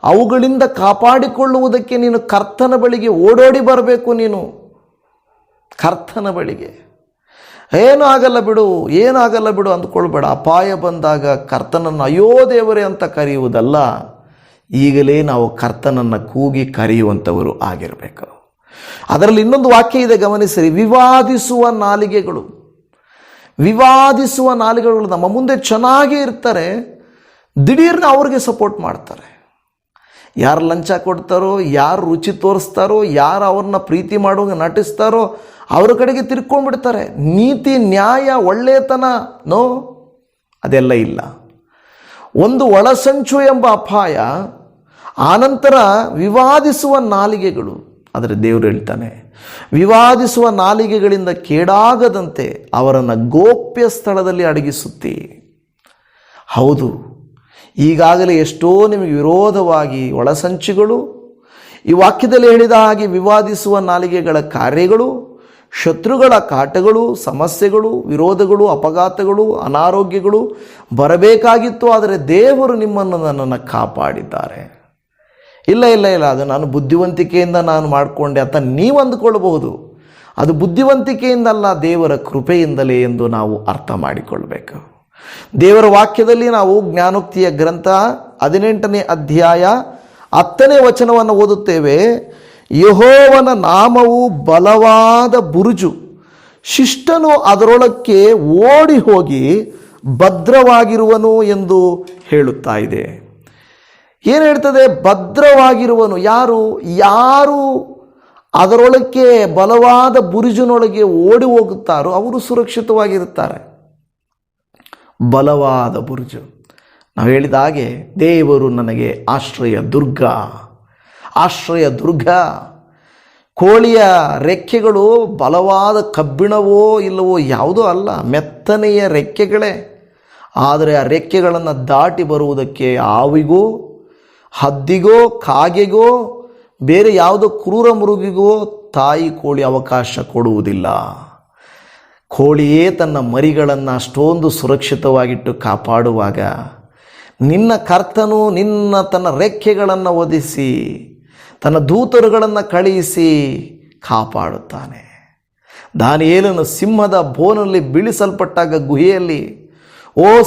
ಅವುಗಳಿಂದ ಕಾಪಾಡಿಕೊಳ್ಳುವುದಕ್ಕೆ ನೀನು ಕರ್ತನ ಬಳಿಗೆ ಓಡೋಡಿ ಬರಬೇಕು. ನೀನು ಕರ್ತನ ಬಳಿಗೆ ಏನೂ ಆಗಲ್ಲ ಬಿಡು ಅಂದ್ಕೊಳ್ಬೇಡ. ಅಪಾಯ ಬಂದಾಗ ಕರ್ತನನ್ನು ಅಯ್ಯೋ ದೇವರೇ ಅಂತ ಕರೆಯುವುದಲ್ಲ, ಈಗಲೇ ನಾವು ಕರ್ತನನ್ನು ಕೂಗಿ ಕರೆಯುವಂಥವರು ಆಗಿರಬೇಕು. ಅದರಲ್ಲಿ ಇನ್ನೊಂದು ವಾಕ್ಯ ಇದೆ, ಗಮನಿಸಿರಿ. ವಿವಾದಿಸುವ ನಾಲಿಗೆಗಳು ನಮ್ಮ ಮುಂದೆ ಚೆನ್ನಾಗೇ ಇರ್ತಾರೆ, ದಿಢೀರ್ನ ಅವ್ರಿಗೆ ಸಪೋರ್ಟ್ ಮಾಡ್ತಾರೆ. ಯಾರು ಲಂಚ ಕೊಡ್ತಾರೋ, ಯಾರು ರುಚಿ ತೋರಿಸ್ತಾರೋ, ಯಾರು ಅವ್ರನ್ನ ಪ್ರೀತಿ ಮಾಡುವಾಗ ನಟಿಸ್ತಾರೋ ಅವ್ರ ಕಡೆಗೆ ತಿರ್ಕೊಂಡ್ಬಿಡ್ತಾರೆ. ನೀತಿ, ನ್ಯಾಯ, ಒಳ್ಳೆಯತನ ಅದೆಲ್ಲ ಇಲ್ಲ. ಒಂದು ಒಳಸಂಚು ಎಂಬ ಅಪಾಯ, ಆನಂತರ ವಿವಾದಿಸುವ ನಾಲಿಗೆಗಳು. ಆದರೆ ದೇವರು ಹೇಳ್ತಾನೆ, ವಿವಾದಿಸುವ ನಾಲಿಗೆಗಳಿಂದ ಕೇಡಾಗದಂತೆ ಅವರನ್ನು ಗೋಪ್ಯ ಸ್ಥಳದಲ್ಲಿ ಅಡಗಿಸುತ್ತಿ. ಹೌದು, ಈಗಾಗಲೇ ಎಷ್ಟೋ ನಿಮಗೆ ವಿರೋಧವಾಗಿ ಒಳಸಂಚುಗಳು, ಈ ವಾಕ್ಯದಲ್ಲಿ ಹೇಳಿದ ಹಾಗೆ ವಿವಾದಿಸುವ ನಾಲಿಗೆಗಳ ಕಾರ್ಯಗಳು, ಶತ್ರುಗಳ ಕಾಟಗಳು, ಸಮಸ್ಯೆಗಳು, ವಿರೋಧಗಳು, ಅಪಘಾತಗಳು, ಅನಾರೋಗ್ಯಗಳು ಬರಬೇಕಾಗಿತ್ತು. ಆದರೆ ದೇವರು ನನ್ನನ್ನು ಕಾಪಾಡಿದ್ದಾರೆ. ಇಲ್ಲ, ಅದು ನಾನು ಬುದ್ಧಿವಂತಿಕೆಯಿಂದ ನಾನು ಮಾಡಿಕೊಂಡೆ ಅಂತ ನೀವು ಅಂದುಕೊಳ್ಬಹುದು. ಅದು ಬುದ್ಧಿವಂತಿಕೆಯಿಂದಲ್ಲ, ದೇವರ ಕೃಪೆಯಿಂದಲೇ ಎಂದು ನಾವು ಅರ್ಥ ಮಾಡಿಕೊಳ್ಬೇಕು. ದೇವರ ವಾಕ್ಯದಲ್ಲಿ ನಾವು ಜ್ಞಾನೋಕ್ತಿಯ ಗ್ರಂಥ 18ನೇ ಅಧ್ಯಾಯ 10ನೇ ವಚನವನ್ನು ಓದುತ್ತೇವೆ. ಯೆಹೋವನ ನಾಮವು ಬಲವಾದ ಬುರುಜು, ಶಿಷ್ಟನು ಅದರೊಳಕ್ಕೆ ಓಡಿ ಹೋಗಿ ಭದ್ರವಾಗಿರುವನು ಎಂದು ಹೇಳುತ್ತಾ ಇದೆ. ಏನು ಹೇಳ್ತದೆ? ಭದ್ರವಾಗಿರುವನು. ಯಾರು ಅದರೊಳಕ್ಕೆ ಬಲವಾದ ಬುರುಜಿನೊಳಗೆ ಓಡಿ ಹೋಗುತ್ತಾರೋ ಅವರು ಸುರಕ್ಷಿತವಾಗಿರುತ್ತಾರೆ. ಬಲವಾದ ಬುರುಜು, ನಾವು ಹೇಳಿದ ಹಾಗೆ ದೇವರು ನನಗೆ ಆಶ್ರಯ ದುರ್ಗ. ಆಶ್ರಯ ದುರ್ಗ. ಕೋಳಿಯ ರೆಕ್ಕೆಗಳು ಬಲವಾದ ಕಬ್ಬಿಣವೋ ಇಲ್ಲವೋ ಯಾವುದೋ ಅಲ್ಲ, ಮೆತ್ತನೆಯ ರೆಕ್ಕೆಗಳೇ. ಆದರೆ ಆ ರೆಕ್ಕೆಗಳನ್ನು ದಾಟಿ ಬರುವುದಕ್ಕೆ ಹಾವಿಗೋ, ಹದ್ದಿಗೋ, ಕಾಗೆಗೋ, ಬೇರೆ ಯಾವುದೋ ಕ್ರೂರ ಮೃಗಿಗೋ ತಾಯಿ ಕೋಳಿ ಅವಕಾಶ ಕೊಡುವುದಿಲ್ಲ. ಕೋಳಿಯೇ ತನ್ನ ಮರಿಗಳನ್ನು ಅಷ್ಟೊಂದು ಸುರಕ್ಷಿತವಾಗಿಟ್ಟು ಕಾಪಾಡುವಾಗ ನಿನ್ನ ಕರ್ತನು ತನ್ನ ರೆಕ್ಕೆಗಳನ್ನು ಒದಿಸಿ ತನ್ನ ದೂತರುಗಳನ್ನು ಕಳುಹಿಸಿ ಕಾಪಾಡುತ್ತಾನೆ. ದಾನಿಯೇಲನು ಸಿಂಹದ ಬೋನಲ್ಲಿ ಬೀಳಿಸಲ್ಪಟ್ಟಾಗ ಗುಹೆಯಲ್ಲಿ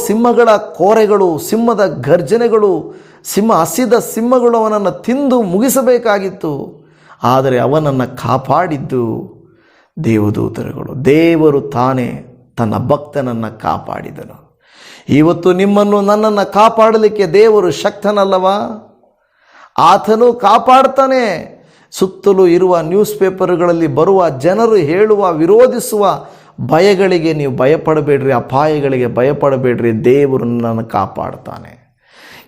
ಸಿಂಹಗಳ ಕೋರೆಗಳು, ಸಿಂಹದ ಗರ್ಜನೆಗಳು, ಹಸಿದ ಸಿಂಹಗಳು ಅವನನ್ನು ತಿಂದು ಮುಗಿಸಬೇಕಾಗಿತ್ತು. ಆದರೆ ಅವನನ್ನು ಕಾಪಾಡಿದ್ದು ದೇವದೂತರುಗಳು. ದೇವರು ತಾನೇ ತನ್ನ ಭಕ್ತನನ್ನು ಕಾಪಾಡಿದನು. ಇವತ್ತು ನಿಮ್ಮನ್ನು ನನ್ನನ್ನು ಕಾಪಾಡಲಿಕ್ಕೆ ದೇವರು ಶಕ್ತನಲ್ಲವಾ? ಆತನು ಕಾಪಾಡ್ತಾನೆ. ಸುತ್ತಲೂ ಇರುವ ನ್ಯೂಸ್ ಪೇಪರ್ಗಳಲ್ಲಿ ಬರುವ ಜನರು ಹೇಳುವ, ವಿರೋಧಿಸುವ ಭಯಗಳಿಗೆ ನೀವು ಭಯಪಡಬೇಡ್ರಿ, ಅಪಾಯಗಳಿಗೆ ಭಯಪಡಬೇಡ್ರಿ. ದೇವರು ನನ್ನನ್ನು ಕಾಪಾಡ್ತಾನೆ.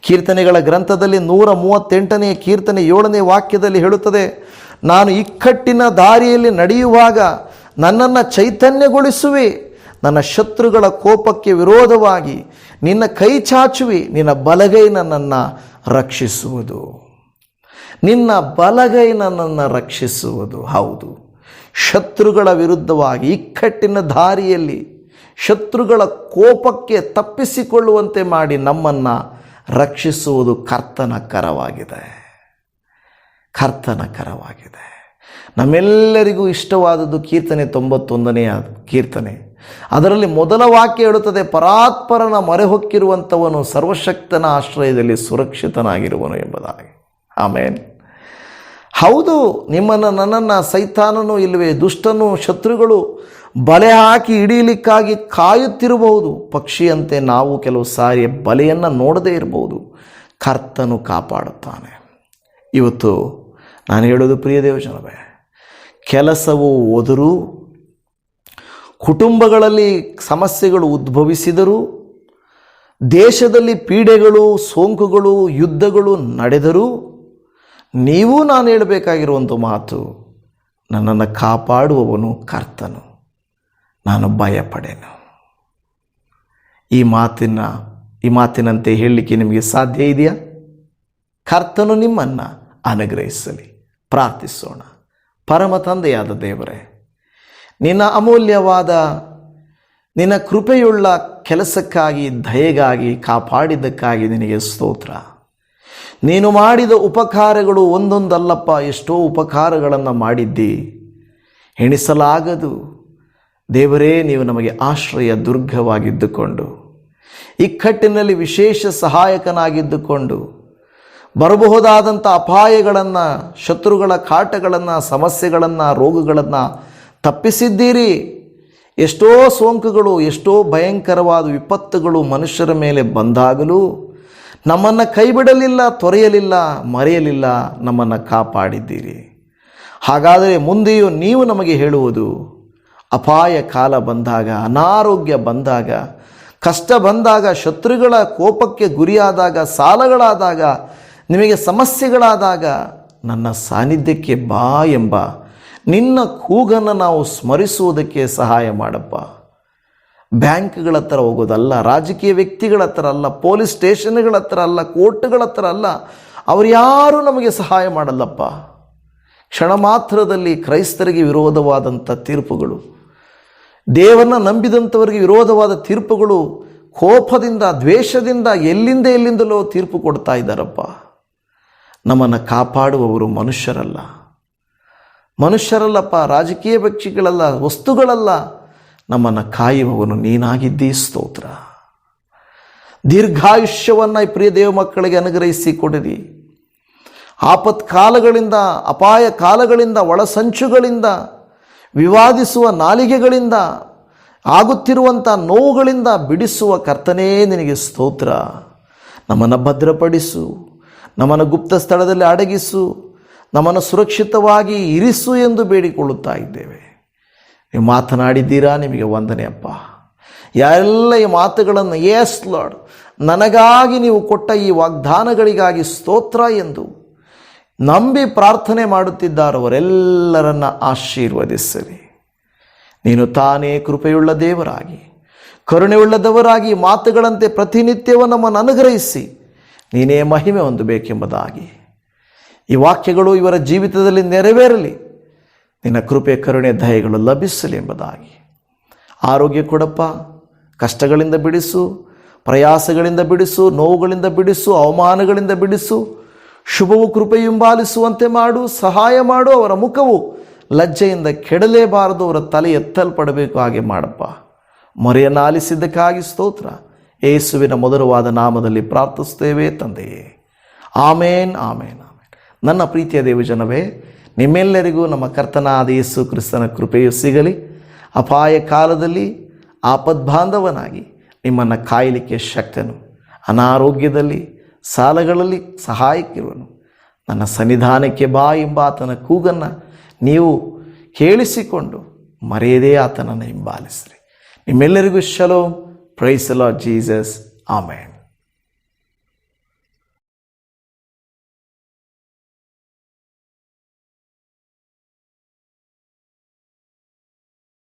ಕೀರ್ತನೆಗಳ ಗ್ರಂಥದಲ್ಲಿ 138ನೇ ಕೀರ್ತನೆ 7ನೇ ವಾಕ್ಯದಲ್ಲಿ ಹೇಳುತ್ತದೆ, ನಾನು ಇಕ್ಕಟ್ಟಿನ ದಾರಿಯಲ್ಲಿ ನಡೆಯುವಾಗ ನನ್ನನ್ನು ಚೈತನ್ಯಗೊಳಿಸುವೆ. ನನ್ನ ಶತ್ರುಗಳ ಕೋಪಕ್ಕೆ ವಿರೋಧವಾಗಿ ನಿನ್ನ ಕೈ ಚಾಚುವಿ. ನಿನ್ನ ಬಲಗೈ ನನ್ನನ್ನು ರಕ್ಷಿಸುವುದು. ನಿನ್ನ ಬಲಗೈ ನನ್ನನ್ನು ರಕ್ಷಿಸುವುದು. ಹೌದು, ಶತ್ರುಗಳ ವಿರುದ್ಧವಾಗಿ ಇಕ್ಕಟ್ಟಿನ ದಾರಿಯಲ್ಲಿ ಶತ್ರುಗಳ ಕೋಪಕ್ಕೆ ತಪ್ಪಿಸಿಕೊಳ್ಳುವಂತೆ ಮಾಡಿ ನಮ್ಮನ್ನು ರಕ್ಷಿಸುವುದು ಕರ್ತನ ಕರವಾಗಿದೆ. ಕರ್ತನ ಕರವಾಗಿದೆ. ನಮ್ಮೆಲ್ಲರಿಗೂ ಇಷ್ಟವಾದದ್ದು ಕೀರ್ತನೆ 91ನೇ ಕೀರ್ತನೆ. ಅದರಲ್ಲಿ ಮೊದಲ ವಾಕ್ಯ ಹೇಳುತ್ತದೆ, ಪರಾತ್ಪರನ ಮೊರೆ ಹೊಕ್ಕಿರುವಂಥವನು ಸರ್ವಶಕ್ತನ ಆಶ್ರಯದಲ್ಲಿ ಸುರಕ್ಷಿತನಾಗಿರುವನು ಎಂಬುದಾಗಿ. ಆಮೇನ್. ಹೌದು, ನಿಮ್ಮನ್ನು ನನ್ನನ್ನು ಸೈತಾನನು ಇಲ್ಲವೇ ದುಷ್ಟನು ಶತ್ರುಗಳು ಬಲೆ ಹಾಕಿ ಹಿಡಿಯಲಿಕ್ಕಾಗಿ ಕಾಯುತ್ತಿರಬಹುದು. ಪಕ್ಷಿಯಂತೆ ನಾವು ಕೆಲವು ಸಾರಿ ಬಲೆಯನ್ನು ನೋಡದೇ ಇರಬಹುದು. ಕರ್ತನು ಕಾಪಾಡುತ್ತಾನೆ. ಇವತ್ತು ನಾನು ಹೇಳೋದು, ಪ್ರಿಯ ದೇವಜನವೇ, ಕೆಲಸವು ಹೋದರೂ, ಕುಟುಂಬಗಳಲ್ಲಿ ಸಮಸ್ಯೆಗಳು ಉದ್ಭವಿಸಿದರೂ, ದೇಶದಲ್ಲಿ ಪೀಡೆಗಳು, ಸೋಂಕುಗಳು, ಯುದ್ಧಗಳು ನಡೆದರೂ, ನೀವು ನಾನು ಹೇಳಬೇಕಾಗಿರುವಂಥ ಮಾತು, ನನ್ನನ್ನು ಕಾಪಾಡುವವನು ಕರ್ತನು, ನಾನು ಭಯಪಡೆನು. ಈ ಮಾತಿನಂತೆ ಹೇಳಲಿಕ್ಕೆ ನಿಮಗೆ ಸಾಧ್ಯ ಇದೆಯಾ? ಕರ್ತನು ನಿಮ್ಮನ್ನು ಅನುಗ್ರಹಿಸಲಿ. ಪ್ರಾರ್ಥಿಸೋಣ. ಪರಮ ತಂದೆಯಾದ ದೇವರೇ, ನಿನ್ನ ಅಮೂಲ್ಯವಾದ ನಿನ್ನ ಕೃಪೆಯುಳ್ಳ ಕೆಲಸಕ್ಕಾಗಿ, ದಯೆಗಾಗಿ, ಕಾಪಾಡಿದ್ದಕ್ಕಾಗಿ ನಿನಗೆ ಸ್ತೋತ್ರ. ನೀನು ಮಾಡಿದ ಉಪಕಾರಗಳು ಒಂದೊಂದಲ್ಲಪ್ಪ, ಎಷ್ಟೋ ಉಪಕಾರಗಳನ್ನು ಮಾಡಿದ್ದಿ, ಎಣಿಸಲಾಗದು. ದೇವರೇ, ನೀವು ನಮಗೆ ಆಶ್ರಯ ದುರ್ಗವಾಗಿದ್ದುಕೊಂಡು, ಇಕ್ಕಟ್ಟಿನಲ್ಲಿ ವಿಶೇಷ ಸಹಾಯಕನಾಗಿದ್ದುಕೊಂಡು, ಬರಬಹುದಾದಂಥ ಅಪಾಯಗಳನ್ನು, ಶತ್ರುಗಳ ಕಾಟಗಳನ್ನು, ಸಮಸ್ಯೆಗಳನ್ನು, ರೋಗಗಳನ್ನು ತಪ್ಪಿಸಿದ್ದೀರಿ. ಎಷ್ಟೋ ಸೋಂಕುಗಳು, ಎಷ್ಟೋ ಭಯಂಕರವಾದ ವಿಪತ್ತುಗಳು ಮನುಷ್ಯರ ಮೇಲೆ ಬಂದಾಗಲೂ ನಮ್ಮನ್ನು ಕೈ ಬಿಡಲಿಲ್ಲ, ತೊರೆಯಲಿಲ್ಲ, ಮರೆಯಲಿಲ್ಲ, ನಮ್ಮನ್ನು ಕಾಪಾಡಿದ್ದೀರಿ. ಹಾಗಾದರೆ ಮುಂದೆಯೂ ನೀವು ನಮಗೆ ಹೇಳುವುದು, ಅಪಾಯ ಕಾಲ ಬಂದಾಗ, ಅನಾರೋಗ್ಯ ಬಂದಾಗ, ಕಷ್ಟ ಬಂದಾಗ, ಶತ್ರುಗಳ ಕೋಪಕ್ಕೆ ಗುರಿಯಾದಾಗ, ಸಾಲಗಳಾದಾಗ, ನಿಮಗೆ ಸಮಸ್ಯೆಗಳಾದಾಗ ನನ್ನ ಸಾನ್ನಿಧ್ಯಕ್ಕೆ ಬಾ ಎಂಬ ನಿನ್ನ ಕೂಗನ್ನು ನಾವು ಸ್ಮರಿಸುವುದಕ್ಕೆ ಸಹಾಯ ಮಾಡಪ್ಪ. ಬ್ಯಾಂಕ್ಗಳ ಹತ್ರ ಹೋಗೋದಲ್ಲ, ರಾಜಕೀಯ ವ್ಯಕ್ತಿಗಳ ಹತ್ರ ಅಲ್ಲ, ಪೊಲೀಸ್ ಸ್ಟೇಷನ್ಗಳ ಹತ್ರ ಅಲ್ಲ, ಕೋರ್ಟ್ಗಳ ಹತ್ರ ಅಲ್ಲ. ಅವರು ಯಾರೂ ನಮಗೆ ಸಹಾಯ ಮಾಡಲ್ಲಪ್ಪ. ಕ್ಷಣ ಮಾತ್ರದಲ್ಲಿ ಕ್ರೈಸ್ತರಿಗೆ ವಿರೋಧವಾದಂಥ ತೀರ್ಪುಗಳು, ದೇವರನ್ನ ನಂಬಿದಂಥವರಿಗೆ ವಿರೋಧವಾದ ತೀರ್ಪುಗಳು, ಕೋಪದಿಂದ, ದ್ವೇಷದಿಂದ ಎಲ್ಲಿಂದಲೋ ತೀರ್ಪು ಕೊಡ್ತಾ ಇದ್ದಾರಪ್ಪ. ನಮ್ಮನ್ನು ಕಾಪಾಡುವವರು ಮನುಷ್ಯರಲ್ಲಪ್ಪ, ರಾಜಕೀಯ ವ್ಯಕ್ತಿಗಳಲ್ಲ, ವಸ್ತುಗಳಲ್ಲ. ನಮ್ಮನ್ನು ಕಾಯುವವನು ನೀನಾಗಿದ್ದೀ. ಸ್ತೋತ್ರ. ದೀರ್ಘಾಯುಷ್ಯವನ್ನು ಪ್ರಿಯ ದೇವ ಮಕ್ಕಳಿಗೆ ಅನುಗ್ರಹಿಸಿ ಕೊಡಿರಿ. ಆಪತ್ಕಾಲಗಳಿಂದ, ಅಪಾಯ ಕಾಲಗಳಿಂದ, ಒಳಸಂಚುಗಳಿಂದ, ವಿವಾದಿಸುವ ನಾಲಿಗೆಗಳಿಂದ, ಆಗುತ್ತಿರುವಂಥ ನೋವುಗಳಿಂದ ಬಿಡಿಸುವ ಕರ್ತನೇ ನಿನಗೆ ಸ್ತೋತ್ರ. ನಮ್ಮನ್ನು ಭದ್ರಪಡಿಸು, ನಮ್ಮನ್ನು ಗುಪ್ತ ಸ್ಥಳದಲ್ಲಿ ಅಡಗಿಸು, ನಮ್ಮನ್ನು ಸುರಕ್ಷಿತವಾಗಿ ಇರಿಸು ಎಂದು ಬೇಡಿಕೊಳ್ಳುತ್ತಾ ಇದ್ದೇವೆ. ನೀವು ಮಾತನಾಡಿದ್ದೀರಾ, ನಿಮಗೆ ವಂದನೆ ಅಪ್ಪ. ಯಾರೆಲ್ಲ ಈ ಮಾತುಗಳನ್ನು ಯೆಸ್ ಲಾರ್ಡ್, ನನಗಾಗಿ ನೀವು ಕೊಟ್ಟ ಈ ವಾಗ್ದಾನಗಳಿಗಾಗಿ ಸ್ತೋತ್ರ ಎಂದು ನಂಬಿ ಪ್ರಾರ್ಥನೆ ಮಾಡುತ್ತಿದ್ದಾರೆ, ಅವರೆಲ್ಲರನ್ನ ಆಶೀರ್ವದಿಸಿರಿ. ನೀನು ತಾನೇ ಕೃಪೆಯುಳ್ಳ ದೇವರಾಗಿ, ಕರುಣೆಯುಳ್ಳದವರಾಗಿ ಮಾತುಗಳಂತೆ ಪ್ರತಿನಿತ್ಯವೂ ನಮ್ಮನ್ನು ಅನುಗ್ರಹಿಸಿ ನೀನೇ ಮಹಿಮೆ ಹೊಂದಬೇಕೆಂಬುದಾಗಿ ಈ ವಾಕ್ಯಗಳು ಇವರ ಜೀವಿತದಲ್ಲಿ ನೆರವೇರಲಿ. ನಿನ್ನ ಕೃಪೆ ಕರುಣೆ ದಯೆಗಳು ಲಭಿಸಲಿ ಎಂಬುದಾಗಿ. ಆರೋಗ್ಯ ಕೊಡಪ್ಪ, ಕಷ್ಟಗಳಿಂದ ಬಿಡಿಸು, ಪ್ರಯಾಸಗಳಿಂದ ಬಿಡಿಸು, ನೋವುಗಳಿಂದ ಬಿಡಿಸು, ಅವಮಾನಗಳಿಂದ ಬಿಡಿಸು. ಶುಭವು ಕೃಪೆಯುಂಬಾಲಿಸುವಂತೆ ಮಾಡು, ಸಹಾಯ ಮಾಡು. ಅವರ ಮುಖವು ಲಜ್ಜೆಯಿಂದ ಕೆಡಲೇಬಾರದು, ಅವರ ತಲೆ ಎತ್ತಲ್ಪಡಬೇಕು, ಹಾಗೆ ಮಾಡಪ್ಪ. ಮೊರೆಯನ್ನು ಆಲಿಸಿದ್ದಕ್ಕಾಗಿ ಸ್ತೋತ್ರ. ಯೇಸುವಿನ ಮಧುರವಾದ ನಾಮದಲ್ಲಿ ಪ್ರಾರ್ಥಿಸ್ತೇವೆ ತಂದೆಯೇ, ಆಮೇನ್, ಆಮೇನ್, ಆಮೇನ್. ನನ್ನ ಪ್ರೀತಿಯ ದೇವಜನವೇ, ನಿಮ್ಮೆಲ್ಲರಿಗೂ ನಮ್ಮ ಕರ್ತನಾದ ಯೇಸು ಕ್ರಿಸ್ತನ ಕೃಪೆಯು ಸಿಗಲಿ. ಅಪಾಯ ಕಾಲದಲ್ಲಿ ಆಪದ್ಬಾಂಧವನಾಗಿ ನಿಮ್ಮನ್ನು ಕಾಯಲಿಕ್ಕೆ ಶಕ್ತನು, ಅನಾರೋಗ್ಯದಲ್ಲಿ ಸಾಲಗಳಲ್ಲಿ ಸಹಾಯಕ್ಕಿರುವನು. ನನ್ನ ಸನ್ನಿಧಾನಕ್ಕೆ ಬಾ ಎಂಬ ಆತನ ಕೂಗನ್ನು ನೀವು ಕೇಳಿಸಿಕೊಂಡು ಮರೆಯದೇ ಆತನನ್ನು ಹಿಂಬಾಲಿಸಿರಿ. ನಿಮ್ಮೆಲ್ಲರಿಗೂ ಶಲೋಮ್. Praise the Lord Jesus. Amen.